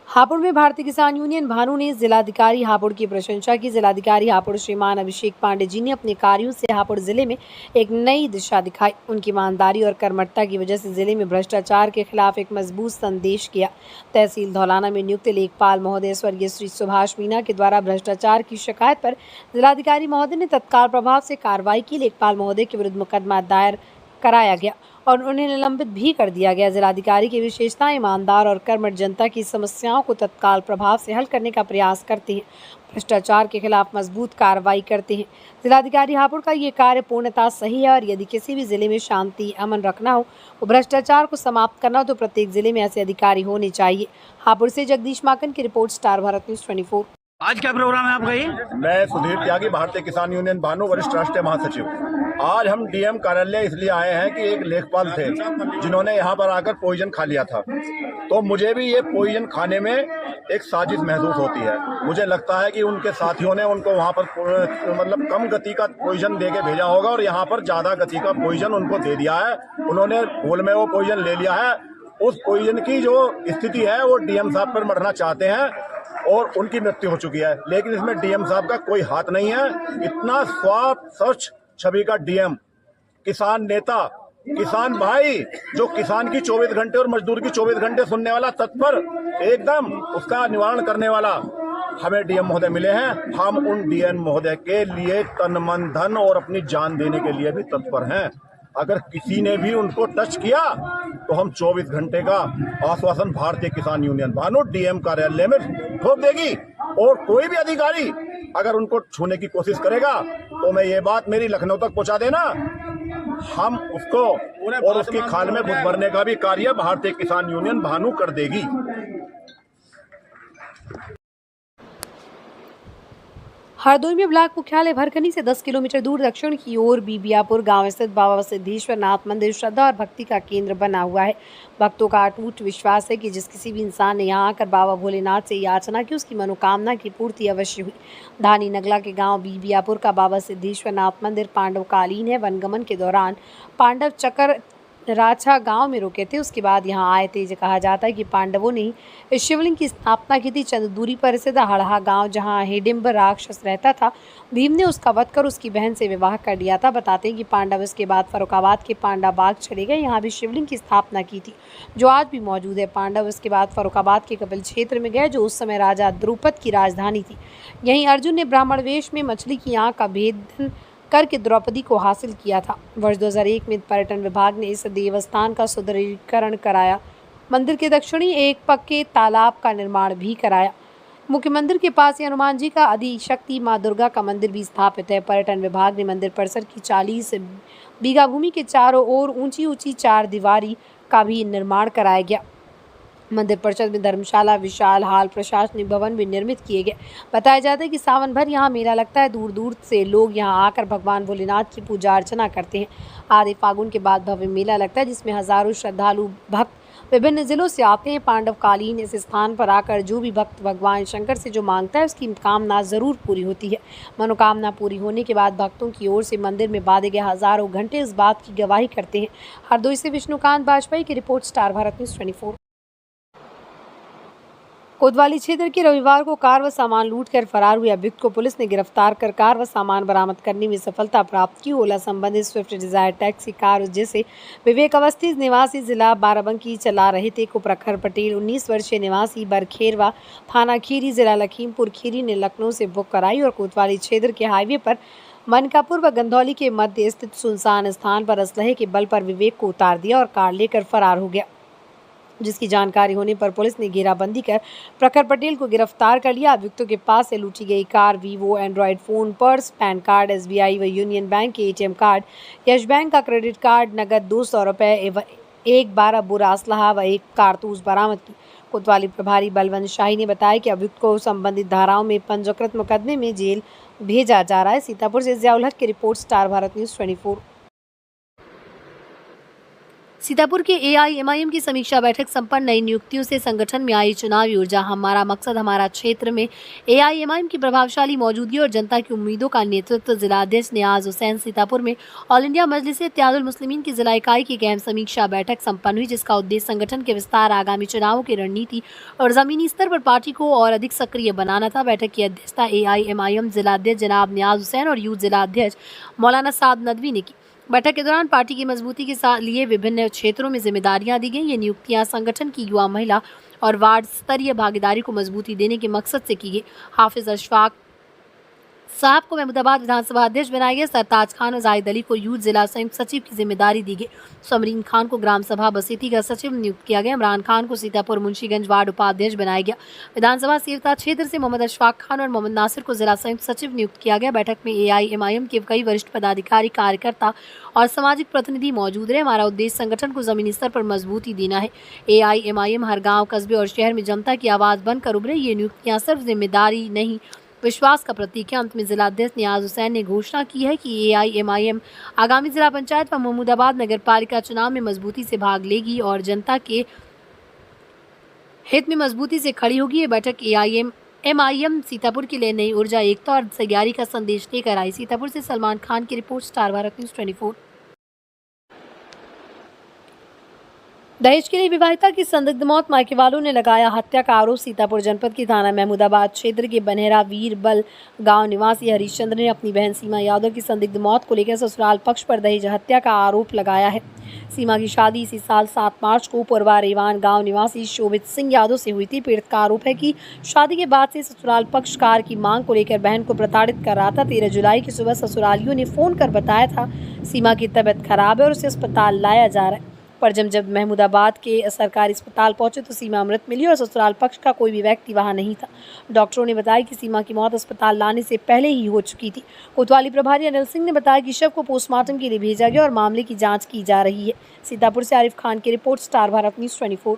हापुड़ में भारतीय किसान यूनियन भानु ने जिलाधिकारी हापुड़ की प्रशंसा की। जिलाधिकारी हापुड़ श्रीमान अभिषेक पांडे जी ने अपने कार्यों से हापुड़ जिले में एक नई दिशा दिखाई। उनकी ईमानदारी और कर्मठता की वजह से जिले में भ्रष्टाचार के खिलाफ एक मजबूत संदेश किया। तहसील धौलाना में नियुक्त लेखपाल महोदय स्वर्गीय श्री सुभाष मीणा के द्वारा भ्रष्टाचार की शिकायत पर जिलाधिकारी महोदय ने तत्काल प्रभाव से कार्रवाई की। लेखपाल महोदय के विरुद्ध मुकदमा दायर कराया गया और उन्हें निलंबित भी कर दिया गया। जिलाधिकारी की विशेषताएं ईमानदार और कर्मठ जनता की समस्याओं को तत्काल प्रभाव से हल करने का प्रयास करते हैं, भ्रष्टाचार के खिलाफ मजबूत कार्रवाई करते हैं। जिलाधिकारी हापुड़ का ये कार्य पूर्णतः सही है और यदि किसी भी जिले में शांति अमन रखना हो और भ्रष्टाचार को समाप्त करना हो तो प्रत्येक जिले में ऐसे अधिकारी होने चाहिए। हापुड़ से जगदीश माकन की रिपोर्ट, स्टार भारत न्यूज 24।
आज क्या प्रोग्राम है आपका? ये
मैं सुधीर त्यागी, भारतीय किसान यूनियन भानु, वरिष्ठ राष्ट्रीय महासचिव। आज हम डीएम कार्यालय इसलिए आए हैं कि एक लेखपाल थे जिन्होंने यहाँ पर आकर पॉइजन खा लिया था। तो मुझे भी ये पॉइजन खाने में एक साजिश महसूस होती है। मुझे लगता है कि उनके साथियों ने उनको वहाँ पर मतलब कम गति का पॉइजन दे के भेजा होगा और यहाँ पर ज्यादा गति का पॉइजन उनको दे दिया है। उन्होंने भूल में वो पॉइजन ले लिया है। उस पॉइजन की जो स्थिति है वो डीएम साहब पर मरना चाहते हैं और उनकी मृत्यु हो चुकी है, लेकिन इसमें डीएम साहब का कोई हाथ नहीं है। इतना स्वच्छ छवि का डीएम, किसान नेता, किसान भाई, जो किसान की 24 घंटे और मजदूर की 24 घंटे सुनने वाला, तत्पर, एकदम उसका निवारण करने वाला हमें डीएम महोदय मिले हैं। हम उन डीएम महोदय के लिए तन मन धन और अपनी जान देने के लिए भी तत्पर हैं। अगर किसी ने भी उनको टच किया तो हम 24 घंटे का आश्वासन भारतीय किसान यूनियन भानु डीएम कार्यालय में ठोक देगी और कोई भी अधिकारी अगर उनको छूने की कोशिश करेगा तो मैं ये बात मेरी लखनऊ तक पहुंचा देना, हम उसको और उसकी खाल में बुत भरने का भी कार्य भारतीय किसान यूनियन भानु कर देगी।
हरदोई में ब्लॉक मुख्यालय भरकनी से 10 किलोमीटर दूर दक्षिण की ओर बीबियापुर गांव स्थित बाबा सिद्धेश्वर नाथ मंदिर श्रद्धा और भक्ति का केंद्र बना हुआ है। भक्तों का अटूट विश्वास है कि जिस किसी भी इंसान ने यहां आकर बाबा भोलेनाथ से याचना की उसकी मनोकामना की पूर्ति अवश्य हुई। धानी नगला के गांव बीबियापुर का बाबा सिद्धेश्वर नाथ मंदिर पांडवकालीन है। वनगमन के दौरान पांडव चक्र राछा गांव में रुके थे, उसके बाद यहां आए थे। कहा जाता है कि पांडवों ने इस शिवलिंग की स्थापना की थी। चंद दूरी पर स्थित हड़हा गांव, जहां हिडिंब राक्षस रहता था, भीम ने उसका वध कर उसकी बहन से विवाह कर लिया था। बताते हैं कि पांडव इसके बाद फर्रुखाबाद के पांडा बाग चले गए, यहाँ भी शिवलिंग की स्थापना की थी जो आज भी मौजूद है। पांडव इसके बाद फर्रुखाबाद के कपिल क्षेत्र में गए जो उस समय राजा द्रुपद की राजधानी थी। यहीं अर्जुन ने ब्राह्मण वेश में मछली की आंख का भेदन करके द्रौपदी को हासिल किया था। वर्ष 2001 में पर्यटन विभाग ने इस देवस्थान का सुदृढ़ीकरण कराया। मंदिर के दक्षिणी एक पक्के तालाब का निर्माण भी कराया। मुख्य मंदिर के पास ही हनुमान जी का आदिशक्ति माँ दुर्गा का मंदिर भी स्थापित है। पर्यटन विभाग ने मंदिर परिसर की 40 बीघा भूमि के चारों ओर ऊंची ऊंची 4 दीवारी का भी निर्माण कराया गया। मंदिर परिषद में धर्मशाला, विशाल हाल, प्रशासनिक भवन भी निर्मित किए गए। बताया जाता है कि सावन भर यहाँ मेला लगता है। दूर दूर से लोग यहाँ आकर भगवान भोलेनाथ की पूजा अर्चना करते हैं। आधे फागुन के बाद भव्य मेला लगता है जिसमें हजारों श्रद्धालु भक्त विभिन्न जिलों से आते हैं। पांडवकालीन इस स्थान पर आकर जो भी भक्त भगवान शंकर से जो मांगता है उसकी कामना जरूर पूरी होती है। मनोकामना पूरी होने के बाद भक्तों की ओर से मंदिर में बांधे गए हजारों घंटे इस बात की गवाही करते हैं। हरदोई से विष्णुकांत बाजपेयी की रिपोर्ट, स्टार भारत न्यूज़ 24। कोतवाली क्षेत्र के रविवार को कार व सामान लूटकर फरार हुए अभियुक्त को पुलिस ने गिरफ्तार कर कार व सामान बरामद करने में सफलता प्राप्त की। ओला संबंधित स्विफ्ट डिजायर टैक्सी कार जिसे विवेक अवस्थी निवासी जिला बाराबंकी चला रहे थे को प्रखर पटेल 19 वर्षीय निवासी बरखेरवा थाना खीरी जिला लखीमपुर खीरी ने लखनऊ से बुक कराई और कोतवाली क्षेत्र के हाईवे पर मनकापुर व गंधौली के मध्य स्थित सुनसान स्थान पर असलहे के बल पर विवेक को उतार दिया और कार लेकर फरार हो गया। जिसकी जानकारी होने पर पुलिस ने घेराबंदी कर प्रखर पटेल को गिरफ्तार कर लिया। अभियुक्तों के पास से लूटी गई car, Vivo Android phone, purse, pan card, SBI व यूनियन बैंक के ATM कार्ड, यश बैंक का क्रेडिट कार्ड, नकद 200 रुपये, एक 12 बोरा असलहा व एक कारतूस बरामद की। कोतवाली प्रभारी बलवंत शाही ने बताया कि अभियुक्त को संबंधित धाराओं में पंजीकृत मुकदमे में जेल भेजा जा रहा है। सीतापुर से ज़ियाउल हक की report, star Bharat news 24। Sitapur के AIMIM की समीक्षा बैठक संपन्न। नई नियुक्तियों से संगठन में आई चुनावी ऊर्जा। हमारा मकसद हमारा क्षेत्र में AIMIM की प्रभावशाली मौजूदगी और जनता की उम्मीदों का नेतृत्व। जिला अध्यक्ष नियाज हुसैन सीतापुर में ऑल इंडिया मजलिस इत्तेहादुल मुस्लिमीन की जिला इकाई की अहम समीक्षा बैठक संपन्न हुई, जिसका उद्देश्य संगठन के विस्तार, आगामी चुनावों की रणनीति और जमीनी स्तर पर पार्टी को और अधिक सक्रिय बनाना था। बैठक की अध्यक्षता AIMIM जिला अध्यक्ष जनाब नियाज हुसैन और यूथ जिला अध्यक्ष मौलाना साद नदवी ने की। बैठक के दौरान पार्टी की मजबूती के साथ लिए विभिन्न क्षेत्रों में जिम्मेदारियां दी गई। ये नियुक्तियां संगठन की युवा, महिला और वार्ड स्तरीय भागीदारी को मजबूती देने के मकसद से की गई। हाफिज अशफाक साहब को महमूदाबाद विधानसभा अध्यक्ष बनाया गया। सरताज खान और जाहिद अली को यूथ जिला संयुक्त सचिव की जिम्मेदारी दी गई। समरीन खान को ग्राम सभा बसेती का सचिव नियुक्त किया गया। इमरान खान को सीतापुर मुंशीगंज वार्ड उपाध्यक्ष बनाया गया। विधानसभा सेवता क्षेत्र से मोहम्मद अशफाक खान और मोहम्मद नासिर को जिला संयुक्त सचिव नियुक्त किया गया। बैठक में AIMIM के कई वरिष्ठ पदाधिकारी, कार्यकर्ता और सामाजिक प्रतिनिधि मौजूद रहे। हमारा उद्देश्य संगठन को जमीनी स्तर पर मजबूती देना है। AIMIM हर गाँव, कस्बे और शहर में जनता की आवाज़ बनकर उभरे। ये नियुक्तियाँ सिर्फ जिम्मेदारी नहीं, विश्वास का प्रतीक है। अंत में जिला अध्यक्ष नियाज हुसैन ने घोषणा की है कि AIMIM आगामी जिला पंचायत व महमूदाबाद नगर पालिका चुनाव में मजबूती से भाग लेगी और जनता के हित में मजबूती से खड़ी होगी। ये बैठक AIMIM सीतापुर के लिए नई ऊर्जा, एकता और तैयारी का संदेश लेकर आई। सीतापुर से सलमान खान की रिपोर्ट, स्टार भारत न्यूज़ 24। दहेज के लिए विवाहिता की संदिग्ध मौत, मायके वालों ने लगाया हत्या का आरोप। सीतापुर जनपद की थाना महमूदाबाद क्षेत्र के बनेरा वीरबल गांव निवासी हरीशचंद्र ने अपनी बहन सीमा यादव की संदिग्ध मौत को लेकर ससुराल पक्ष पर दहेज हत्या का आरोप लगाया है। सीमा की शादी इसी साल 7 मार्च को पुरवा रेवान गांव निवासी शोभित सिंह यादव से हुई थी। पीड़ित का आरोप है कि शादी के बाद से ससुराल पक्ष कार की मांग को लेकर बहन को प्रताड़ित कर रहा था। 13 जुलाई की सुबह ससुरालियों ने फोन कर बताया था सीमा की तबीयत खराब है और उसे अस्पताल लाया जा रहा है। पर जब महमूदाबाद के सरकारी अस्पताल पहुंचे तो सीमा मृत मिली और ससुराल पक्ष का कोई भी व्यक्ति वहां नहीं था। डॉक्टरों ने बताया कि सीमा की मौत अस्पताल लाने से पहले ही हो चुकी थी। कोतवाली प्रभारी अनिल सिंह ने बताया कि शव को पोस्टमार्टम के लिए भेजा गया और मामले की जांच की जा रही है। सीतापुर से आरिफ खान की रिपोर्ट, स्टार भारत न्यूज़ 24।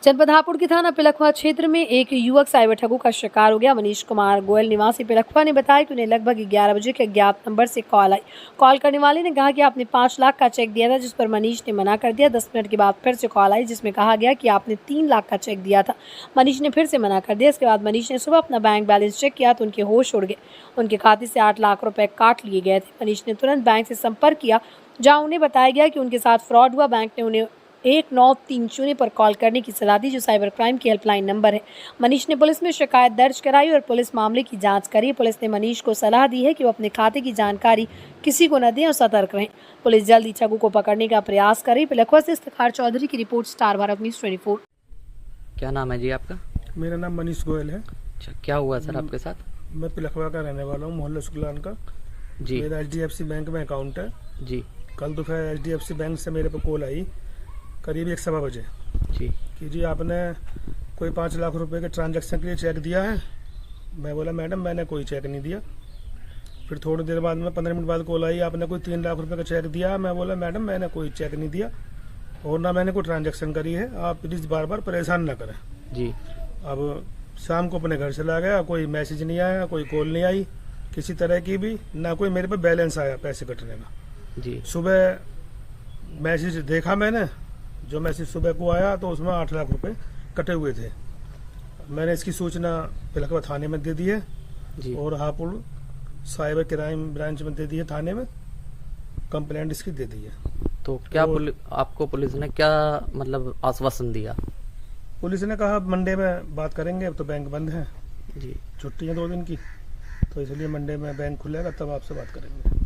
जनपद हापुड़ के थाना पिलखवा क्षेत्र में एक युवक साइबर ठगों का शिकार हो गया। मनीष कुमार गोयल निवासी पिलखवा ने बताया कि उन्हें लगभग 11 बजे के अज्ञात नंबर से कॉल आई। कॉल करने वाले ने कहा कि आपने 5 लाख का चेक दिया था, जिस पर मनीष ने मना कर दिया। 10 मिनट के बाद फिर से कॉल आई जिसमें कहा गया कि आपने 3 लाख का चेक दिया था। मनीष ने फिर से मना कर दिया। इसके बाद मनीष ने सुबह अपना बैंक बैलेंस चेक किया तो उनके होश उड़ गए। उनके खाते से 8 लाख रुपए काट लिए गए थे। मनीष ने तुरंत बैंक से संपर्क किया, जहाँ उन्हें बताया गया कि उनके साथ फ्रॉड हुआ। बैंक ने उन्हें 1930 पर कॉल करने की सलाह दी, जो साइबर क्राइम की हेल्पलाइन नंबर है। मनीष ने पुलिस में शिकायत दर्ज कराई और पुलिस मामले की जांच करी। पुलिस ने मनीष को सलाह दी है कि वो अपने खाते की जानकारी किसी को न दें और सतर्क रहें। पुलिस जल्द ही ठगों को पकड़ने का प्रयास करे। पिलखवा से इफ्तिखार चौधरी की रिपोर्ट, स्टार भारत न्यूज़ 24।
क्या नाम है जी आपका?
मेरा नाम मनीष गोयल है।
अच्छा, क्या हुआ सर आपके साथ?
मैं पिलखवा का रहने वाला हूँ, मोहल्ला शुक्लान का
जी।
मेरा HDFC बैंक में अकाउंट है
जी।
कल दोपहर HDFC बैंक से मेरे पर कॉल आई करीब 1:15 बजे
जी
कि जी आपने कोई 5 लाख रुपए के ट्रांजैक्शन के लिए चेक दिया है। मैं बोला मैडम मैंने कोई चेक नहीं दिया। फिर थोड़ी देर बाद में 15 मिनट बाद कॉल आई, आपने कोई 3 लाख रुपए का चेक दिया। मैं बोला मैडम मैंने कोई चेक नहीं दिया और ना मैंने कोई ट्रांजैक्शन करी है, आप प्लीज़ बार बार परेशान ना करें
जी।
अब शाम को अपने घर चला गया, कोई मैसेज नहीं आया, कोई कॉल नहीं आई किसी तरह की भी, ना कोई मेरे पे बैलेंस आया पैसे कटने का जी। सुबह मैसेज देखा मैंने, जो मैसेज सुबह को आया तो उसमें 8 लाख रुपए कटे हुए थे। मैंने इसकी सूचना पिलखवा थाने में दे दी है
जी।
और हापुड़ साइबर क्राइम ब्रांच में दे दी है, थाने में कंप्लेंट इसकी दे दी है।
तो क्या आपको पुलिस ने क्या मतलब आश्वासन दिया?
पुलिस ने कहा मंडे में बात करेंगे, अब तो बैंक बंद है
जी,
छुट्टी है 2 दिन की, तो इसलिए मंडे में बैंक खुलेगा तब आपसे बात करेंगे।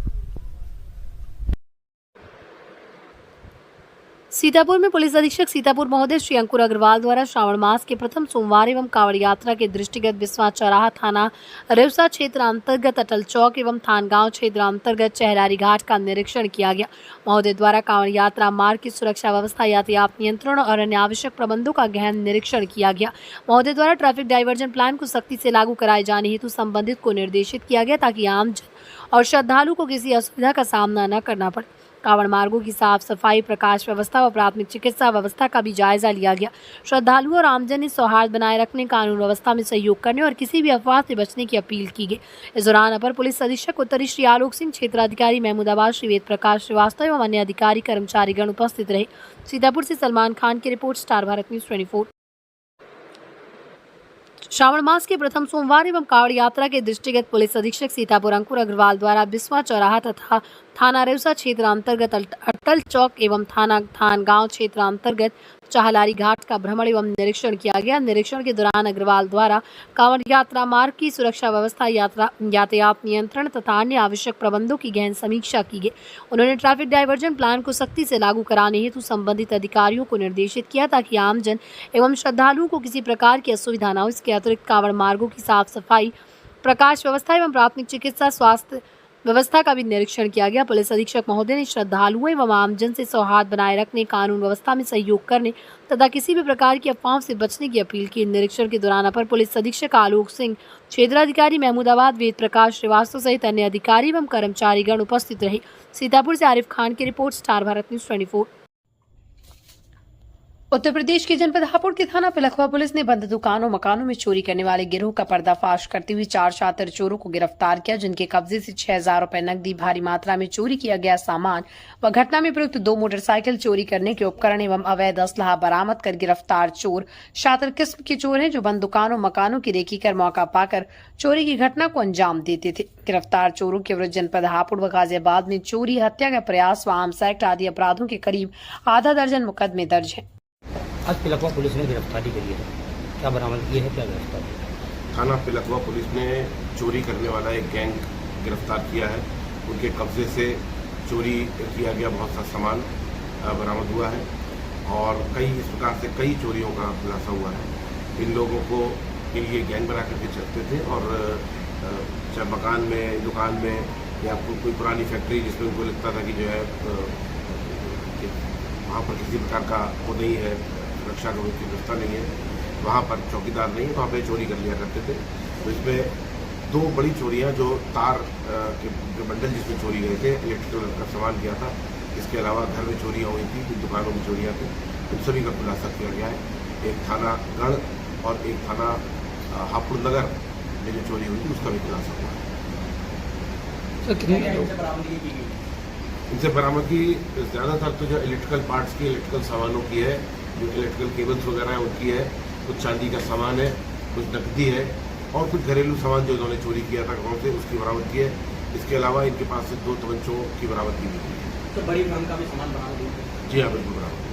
सीतापुर में पुलिस अधीक्षक सीतापुर महोदय श्री अंकुर अग्रवाल द्वारा श्रावण मास के प्रथम सोमवार एवं कांवड़ यात्रा के दृष्टिगत बिस्वा चौराहा थाना रेवसा क्षेत्र अंतर्गत अटल चौक एवं थानगांव क्षेत्र अंतर्गत चहलारी घाट का निरीक्षण किया गया। महोदय द्वारा कांवड़ यात्रा मार्ग की सुरक्षा व्यवस्था, यातायात नियंत्रण और अन्य आवश्यक प्रबंधों का गहन निरीक्षण किया गया। महोदय द्वारा ट्रैफिक डाइवर्जन प्लान को सख्ती से लागू कराए जाने हेतु संबंधित को निर्देशित किया गया ताकि आमजन और श्रद्धालु को किसी असुविधा का सामना न करना पड़े। कांवड़ मार्गों की साफ सफाई, प्रकाश व्यवस्था व प्राथमिक चिकित्सा व्यवस्था का भी जायजा लिया गया। श्रद्धालुओं और आमजन ने सौहार्द बनाए रखने, कानून व्यवस्था में सहयोग करने और किसी भी अफवाह से बचने की अपील की गई। इस दौरान अपर पुलिस अधीक्षक उत्तरी श्री आलोक सिंह, क्षेत्राधिकारी महमूदाबाद श्री वेद प्रकाश श्रीवास्तव एवं अन्य अधिकारी कर्मचारीगण उपस्थित रहे। सीतापुर से सलमान खान की report, star Bharat news 24। Shravan मास के प्रथम सोमवार एवं कांवड़ यात्रा के दृष्टिगत पुलिस अधीक्षक सीतापुर अंकुर अग्रवाल द्वारा बिस्वा चौराहा तथा थाना रेवसा क्षेत्र अंतर्गत अटल चौक एवं थानगांव क्षेत्र अंतर्गत चहलारी घाट का भ्रमण एवं निरीक्षण किया गया। निरीक्षण के दौरान अग्रवाल द्वारा कांवड़ यात्रा मार्ग की सुरक्षा व्यवस्था, यातायात नियंत्रण तथा अन्य आवश्यक प्रबंधों की गहन समीक्षा की गई। उन्होंने ट्रैफिक डाइवर्जन प्लान को सख्ती से लागू कराने हेतु संबंधित अधिकारियों को निर्देशित किया ताकि आमजन एवं श्रद्धालुओं को किसी प्रकार की असुविधा न हो। इसके अतिरिक्त कांवड़ मार्गों की साफ सफाई, प्रकाश व्यवस्था एवं प्राथमिक चिकित्सा स्वास्थ्य व्यवस्था का भी निरीक्षण किया गया। पुलिस अधीक्षक महोदय ने श्रद्धालुओं एवं आमजन से सौहार्द बनाए रखने, कानून व्यवस्था में सहयोग करने तथा किसी भी प्रकार की अफवाहों से बचने की अपील की। निरीक्षण के दौरान अपर पुलिस अधीक्षक आलोक सिंह, क्षेत्राधिकारी महमूदाबाद वेद प्रकाश श्रीवास्तव सहित अन्य अधिकारी एवं कर्मचारीगण उपस्थित रहे। सीतापुर से आरिफ खान की report, star Bharat news 24। Uttar Pradesh के जनपद हापुड़ के थाना पिलखवा पुलिस ने बंद दुकानों, मकानों में चोरी करने वाले गिरोह का पर्दाफाश करते हुए 4 शातिर चोरों को गिरफ्तार किया, जिनके कब्जे से 6000 रुपए नकदी, भारी मात्रा में चोरी किया गया सामान व घटना में प्रयुक्त 2 मोटरसाइकिल, चोरी करने के उपकरण एवं अवैध असलहा बरामद कर गिरफ्तार चोर शातिर किस्म के चोर हैं, जो बंद दुकानों, मकानों की रेकी कर मौका पाकर चोरी की घटना को अंजाम देते थे। गिरफ्तार चोरों के विरुद्ध जनपद हापुड़ व गाजियाबाद में चोरी, हत्या का प्रयास व आर्म्स एक्ट आदि अपराधों के करीब आधा दर्जन मुकदमे दर्ज है।
आज पिलखवा पुलिस ने गिरफ्तारी करी है, क्या बरामद किया है, क्या गिरफ्तारी?
थाना पिलखवा पुलिस ने चोरी करने वाला एक गैंग गिरफ्तार किया है। उनके कब्जे से चोरी किया गया बहुत सा सामान बरामद हुआ है और इस प्रकार से कई चोरियों का खुलासा हुआ है। इन लोगों को ये गैंग बना करके चलते थे और चाहे मकान में, दुकान में या कोई पुरानी फैक्ट्री जिसमें उनको लगता था कि जो है वहाँ पर किसी प्रकार का वो नहीं है, सुरक्षा का कोई व्यवस्था नहीं है, वहाँ पर चौकीदार नहीं, वहाँ पे चोरी कर लिया करते थे। तो इसमें 2 बड़ी चोरियाँ, जो तार के जो बंडल जिसमें चोरी गए थे, इलेक्ट्रिकल का सामान किया था। इसके अलावा घर में चोरियाँ हुई थी, कुछ दुकानों में चोरियाँ थी, उन सभी का खुलासा किया गया है। एक थाना गढ़ और एक थाना हापुड़ नगर में जो चोरी हुई थी उसका भी खुलासा हुआ है। इनसे बरामदगी ज़्यादातर तो जो इलेक्ट्रिकल पार्ट्स की, इलेक्ट्रिकल सामानों की है, जो इलेक्ट्रिकल केबल्स वगैरह है उनकी है, कुछ चांदी का सामान है, कुछ नकदी है और कुछ घरेलू सामान जो इन्होंने चोरी किया था गाँव से, उसकी बरामदगी है। इसके अलावा इनके पास से 2 तमंचों की बरामदगी भी हुई है।
तो बड़ी रकम का भी सामान बरामद हुआ है?
जी हाँ, बिल्कुल बरामद।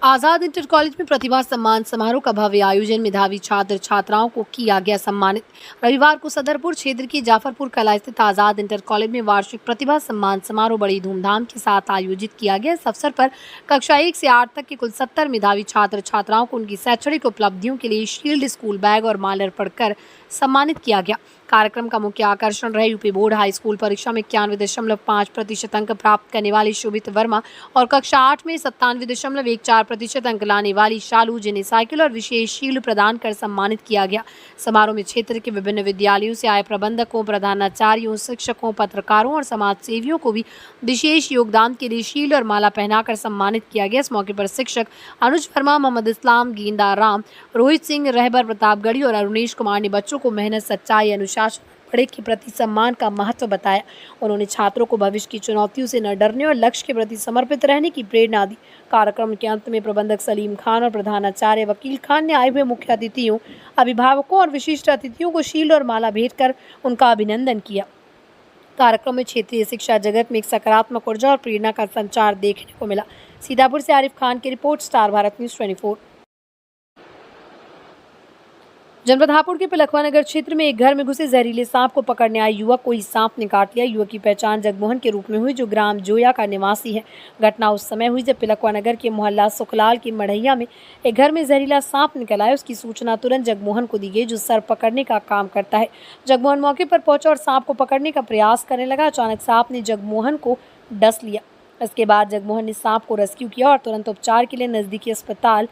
आजाद इंटर कॉलेज में प्रतिभा सम्मान समारोह का भव्य आयोजन, मेधावी छात्र छात्राओं को किया गया सम्मानित। रविवार को सदरपुर क्षेत्र के जाफरपुर कला स्थित आजाद इंटर कॉलेज में वार्षिक प्रतिभा सम्मान समारोह बड़ी धूमधाम के साथ आयोजित किया गया। इस अवसर पर कक्षा 1 से 8 तक के कुल 70 मेधावी छात्र छात्राओं को उनकी शैक्षणिक उपलब्धियों के लिए शील्ड, स्कूल बैग और माला अर्पण कर सम्मानित किया गया। कार्यक्रम का मुख्य आकर्षण रहे यूपी बोर्ड हाई स्कूल परीक्षा में 91.5% अंक प्राप्त करने वाली शोभित वर्मा और कक्षा 8 में 97.14% अंक लाने वाली शालू, जिन्हें साइकिल और विशेष शील्ड प्रदान कर सम्मानित किया गया। समारोह में क्षेत्र के विभिन्न विद्यालयों से आए प्रबंधकों, प्रधानाचार्यों, शिक्षकों, पत्रकारों और समाज सेवियों को भी विशेष योगदान के लिए शील्ड और माला पहनाकर सम्मानित किया गया। इस मौके पर शिक्षक अनुज वर्मा, मोहम्मद इस्लाम, गेंदा राम, रोहित सिंह, रहबर प्रतापगढ़ी और अरुणेश कुमार ने बच्चों को मेहनत, सच्चाई, अनुशासन, बड़े के प्रति सम्मान का महत्व बताया। उन्होंने छात्रों को भविष्य की चुनौतियों से न डरने और लक्ष्य के प्रति समर्पित रहने की प्रेरणा दी। कार्यक्रम के अंत में प्रबंधक सलीम खान और प्रधानाचार्य वकील खान ने आए हुए मुख्य अतिथियों, अभिभावकों और विशिष्ट अतिथियों को शील्ड और माला भेंट कर उनका अभिनंदन किया। कार्यक्रम में क्षेत्रीय शिक्षा जगत में एक सकारात्मक ऊर्जा और प्रेरणा का संचार देखने को मिला। सीतापुर से आरिफ खान की रिपोर्ट, स्टार भारत न्यूज़ 24। जनपद हापुड़ के पिलखवा नगर क्षेत्र में एक घर में घुसे जहरीले सांप को पकड़ने आए युवक को इस सांप ने काट लिया। युवक की पहचान जगमोहन के रूप में हुई, जो ग्राम जोया का निवासी है। घटना उस समय हुई जब पिलखवा नगर के मोहल्ला सुखलाल की मढ़ैया में एक घर में जहरीला सांप निकल आया। उसकी सूचना तुरंत जगमोहन को दी गई, जो सर्प पकड़ने का काम करता है। जगमोहन मौके पर पहुंचा और सांप को पकड़ने का प्रयास करने लगा। अचानक सांप ने जगमोहन को डस लिया। इसके बाद जगमोहन ने सांप को रेस्क्यू किया और तुरंत उपचार के लिए नजदीकी अस्पताल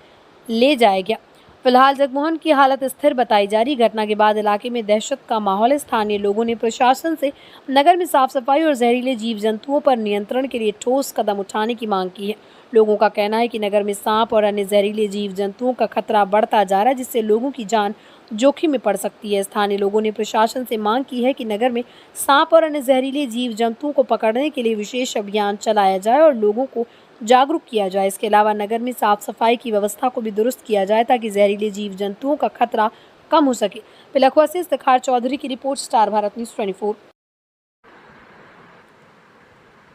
ले जाया गया। फिलहाल जगमोहन की हालत स्थिर बताई जा रही। घटना के बाद इलाके में दहशत का माहौल है। स्थानीय लोगों ने प्रशासन से नगर में साफ सफाई और जहरीले जीव जंतुओं पर नियंत्रण के लिए ठोस कदम उठाने की मांग की है। लोगों का कहना है कि नगर में सांप और अन्य जहरीले जीव जंतुओं का खतरा बढ़ता जा रहा है, जिससे लोगों की जान जोखिम में पड़ सकती है। स्थानीय लोगों ने प्रशासन से मांग की है कि नगर में सांप और अन्य जहरीले जीव जंतुओं को पकड़ने के लिए विशेष अभियान चलाया जाए और लोगों को जागरूक किया जाए। इसके अलावा नगर में साफ सफाई की व्यवस्था को भी दुरुस्त किया जाए ताकि जहरीले जीव जंतुओं का खतरा कम हो सके। पिलखवा से इफ्तिखार चौधरी की रिपोर्ट, स्टार भारत न्यूज़ 24।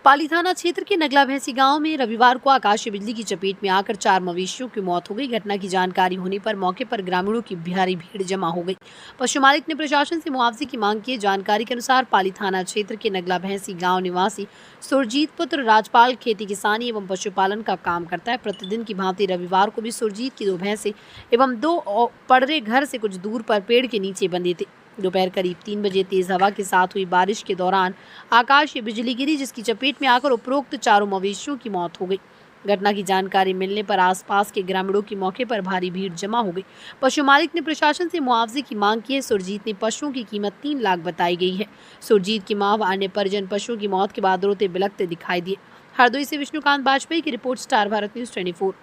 पाली थाना क्षेत्र के नगला भैंसी गांव में रविवार को आकाशीय बिजली की चपेट में आकर 4 मवेशियों की मौत हो गई। घटना की जानकारी होने पर मौके पर ग्रामीणों की भारी भीड़ जमा हो गई। पशु मालिक ने प्रशासन से मुआवजे की मांग की। जानकारी के अनुसार पाली थाना क्षेत्र के नगला भैंसी गांव निवासी सुरजीत पुत्र राजपाल खेती किसानी एवं पशुपालन का काम करता है। प्रतिदिन की भांति रविवार को भी सुरजीत की 2 भैंसे एवं 2 पड़रे घर से कुछ दूर पर पेड़ के नीचे बंधे थे। दोपहर करीब 3 बजे तेज हवा के साथ हुई बारिश के दौरान आकाशीय बिजली गिरी, जिसकी चपेट में आकर उपरोक्त 4 मवेशियों की मौत हो गई। घटना की जानकारी मिलने पर आसपास के ग्रामीणों की मौके पर भारी भीड़ जमा हो गई। पशु मालिक ने प्रशासन से मुआवजे की मांग की है। सुरजीत ने पशुओं की कीमत 3 लाख बताई गई है। सुरजीत की मां व अन्य परिजन पशुओं की मौत के बाद रोते बिलखते दिखाई दिए। हरदोई से विष्णुकांत बाजपेयी की report, star Bharat news 24।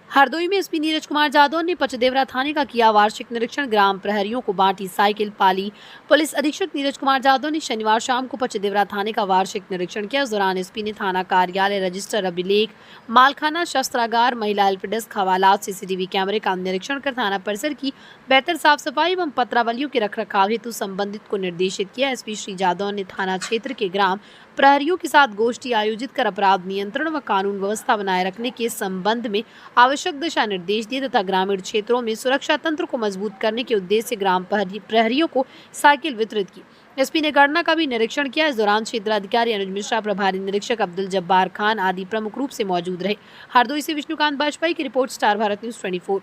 Hardoi में एसपी नीरज कुमार जादव ने पचदेवरा थाने का किया वार्षिक निरीक्षण। ग्राम प्रहरियों को बांटी साइकिल। पाली पुलिस अधीक्षक नीरज कुमार जादव ने शनिवार शाम को पचदेवरा थाने का वार्षिक निरीक्षण किया। इस दौरान एसपी ने थाना कार्यालय, रजिस्टर, अभिलेख, मालखाना, शस्त्रागार, महिला हेल्प डेस्क, हवालात, सीसीटीवी कैमरे का निरीक्षण कर थाना परिसर की बेहतर साफ सफाई एवं पत्रावलियों के रखरखाव हेतु संबंधित को निर्देशित किया। एसपी श्री जादव ने थाना क्षेत्र के ग्राम प्रहरियों के साथ गोष्ठी आयोजित कर अपराध नियंत्रण व कानून व्यवस्था बनाए रखने के संबंध में आवश्यक दिशा निर्देश दिए तथा ग्रामीण क्षेत्रों में सुरक्षा तंत्र को मजबूत करने के उद्देश्य से ग्राम प्रहरियों को साइकिल वितरित की। एसपी ने गणना का भी निरीक्षण किया। इस दौरान क्षेत्राधिकारी अनुज मिश्रा, प्रभारी निरीक्षक अब्दुल जब्बार खान आदि प्रमुख रूप से मौजूद रहे। हरदोई से विष्णुकांत बाजपेयी की रिपोर्ट, स्टार भारत न्यूज़ 24।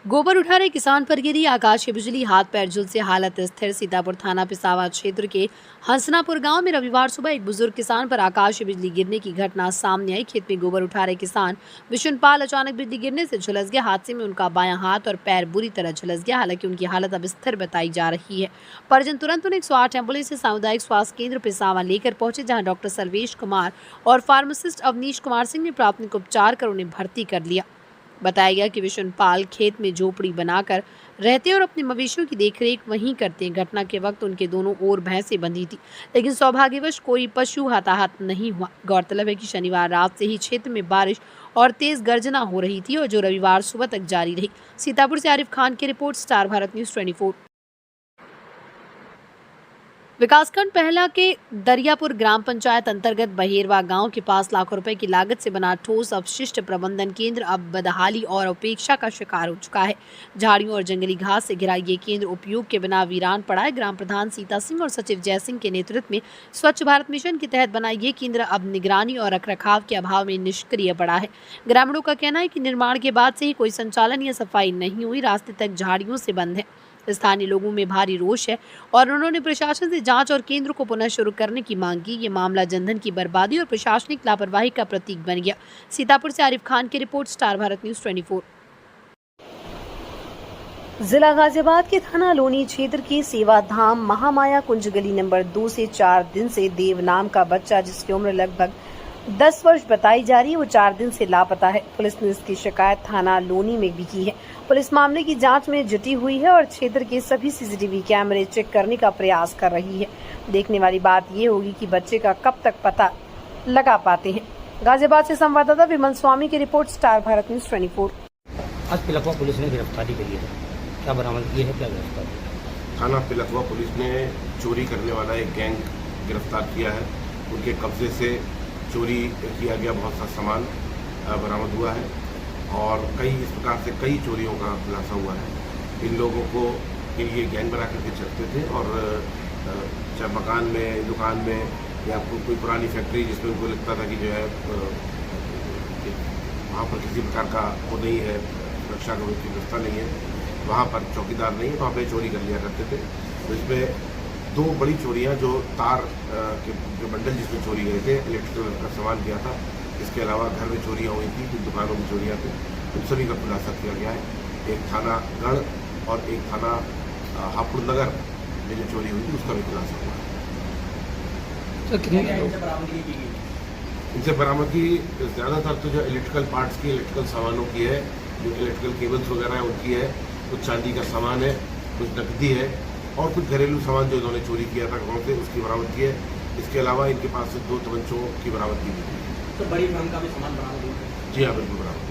गोबर उठा रहे किसान पर गिरी आकाशीय बिजली, हाथ पैर झुलसे हालत स्थिर। सीतापुर थाना पिसावा क्षेत्र के हंसनापुर गांव में रविवार सुबह एक बुजुर्ग किसान पर आकाशीय बिजली गिरने की घटना सामने आई। खेत में गोबर उठा रहे किसान विशुनपाल अचानक बिजली गिरने से झुलस गया। हादसे में उनका बायां हाथ और पैर बुरी तरह झुलस गया। हालांकि उनकी हालत अब स्थिर बताई जा रही है। परिजन तुरंत उन्हें 108 एम्बुलेंस से सामुदायिक स्वास्थ्य केंद्र पिसावा लेकर पहुंचे, जहाँ डॉक्टर सर्वेश कुमार और फार्मासिस्ट अवनीश कुमार सिंह ने प्राथमिक उपचार कर उन्हें भर्ती कर लिया। बताया गया कि विशुनपाल खेत में झोपड़ी बनाकर रहते और अपने मवेशियों की देखरेख वहीं करते हैं। घटना के वक्त उनके दोनों ओर भैंसें बंधी थी, लेकिन सौभाग्यवश कोई पशु हताहत नहीं हुआ। गौरतलब है कि शनिवार रात से ही क्षेत्र में बारिश और तेज गर्जना हो रही थी और जो रविवार सुबह तक जारी रही। सीतापुर से आरिफ खान की रिपोर्ट, स्टार भारत न्यूज़ 24। विकासखंड पहला के दरियापुर ग्राम पंचायत अंतर्गत बहेरवा गांव के पास लाखों रुपए की लागत से बना ठोस अपशिष्ट प्रबंधन केंद्र अब बदहाली और उपेक्षा का शिकार हो चुका है। झाड़ियों और जंगली घास से घिरा ये केंद्र उपयोग के बिना वीरान पड़ा है। ग्राम प्रधान सीता सिंह और सचिव जय सिंह के नेतृत्व में स्वच्छ भारत मिशन के तहत बना ये केंद्र अब निगरानी और रखरखाव के अभाव में निष्क्रिय पड़ा है। ग्रामीणों का कहना है कि निर्माण के बाद से ही कोई संचालन या सफाई नहीं हुई। रास्ते तक झाड़ियों से बंद है। स्थानीय लोगों में भारी रोष है और उन्होंने प्रशासन से जांच और केंद्र को पुनः शुरू करने की मांग की। ये मामला जनधन की बर्बादी और प्रशासनिक लापरवाही का प्रतीक बन गया। सीतापुर से आरिफ खान की रिपोर्ट, स्टार भारत न्यूज़ 24। जिला गाजियाबाद के थाना लोनी क्षेत्र की सेवाधाम महामाया कुंज गली नंबर 2 से 4 दिन से देव नाम का बच्चा, जिसकी उम्र लगभग 10 वर्ष बताई जा रही है, वो 4 दिन से लापता है। पुलिस ने इसकी शिकायत थाना लोनी में भी की है। पुलिस मामले की जांच में जुटी हुई है और क्षेत्र के सभी सीसीटीवी कैमरे चेक करने का प्रयास कर रही है। देखने वाली बात ये होगी कि बच्चे का कब तक पता लगा पाते हैं। गाजियाबाद से संवाददाता विमल स्वामी की रिपोर्ट, स्टार भारत न्यूज 24।
आज पिलखवा पुलिस ने गिरफ्तारी करी है, क्या बरामद की है, क्या गिरफ्तारी?
थाना पिलखवा पुलिस ने चोरी करने वाला एक गैंग गिरफ्तार किया है। उनके कब्जे से चोरी किया गया बहुत सा सामान बरामद हुआ है और इस प्रकार से कई चोरियों का खुलासा हुआ है। इन लोगों को ये गैंग बना करके चलते थे और चाहे मकान में, दुकान में या कोई पुरानी फैक्ट्री जिसमें उनको लगता था कि जो है वहाँ पर किसी प्रकार का वो नहीं है, सुरक्षा की व्यवस्था नहीं है, वहाँ पर चौकीदार नहीं है, वहाँ पर चोरी कर लिया करते थे। तो इसमें 2 बड़ी चोरियां जो तार के जो बंडल जिसमें चोरी गए थे, इलेक्ट्रिकल का सामान किया था। इसके अलावा घर में चोरियां हुई थी, कुछ दुकानों में चोरियां थी, उन सभी का खुलासा किया गया है। एक थाना गढ़ और एक थाना हापुड़ नगर में जो चोरी हुई थी उसका भी खुलासा हुआ है। इनसे बरामदगी ज़्यादातर तो जो इलेक्ट्रिकल पार्ट्स की, इलेक्ट्रिकल सामानों की है, जो इलेक्ट्रिकल केबल्स वगैरह है उनकी है, कुछ चांदी का सामान है, कुछ नकदी है और कुछ घरेलू सामान जो इन्होंने चोरी किया था गाँव से उसकी बरामदगी है। इसके अलावा इनके पास से 2 तमंचों की बरामदगी हुई है।
तो बड़ी रकम का भी सामान बरामद हुआ है?
जी हाँ, बिल्कुल बरामद।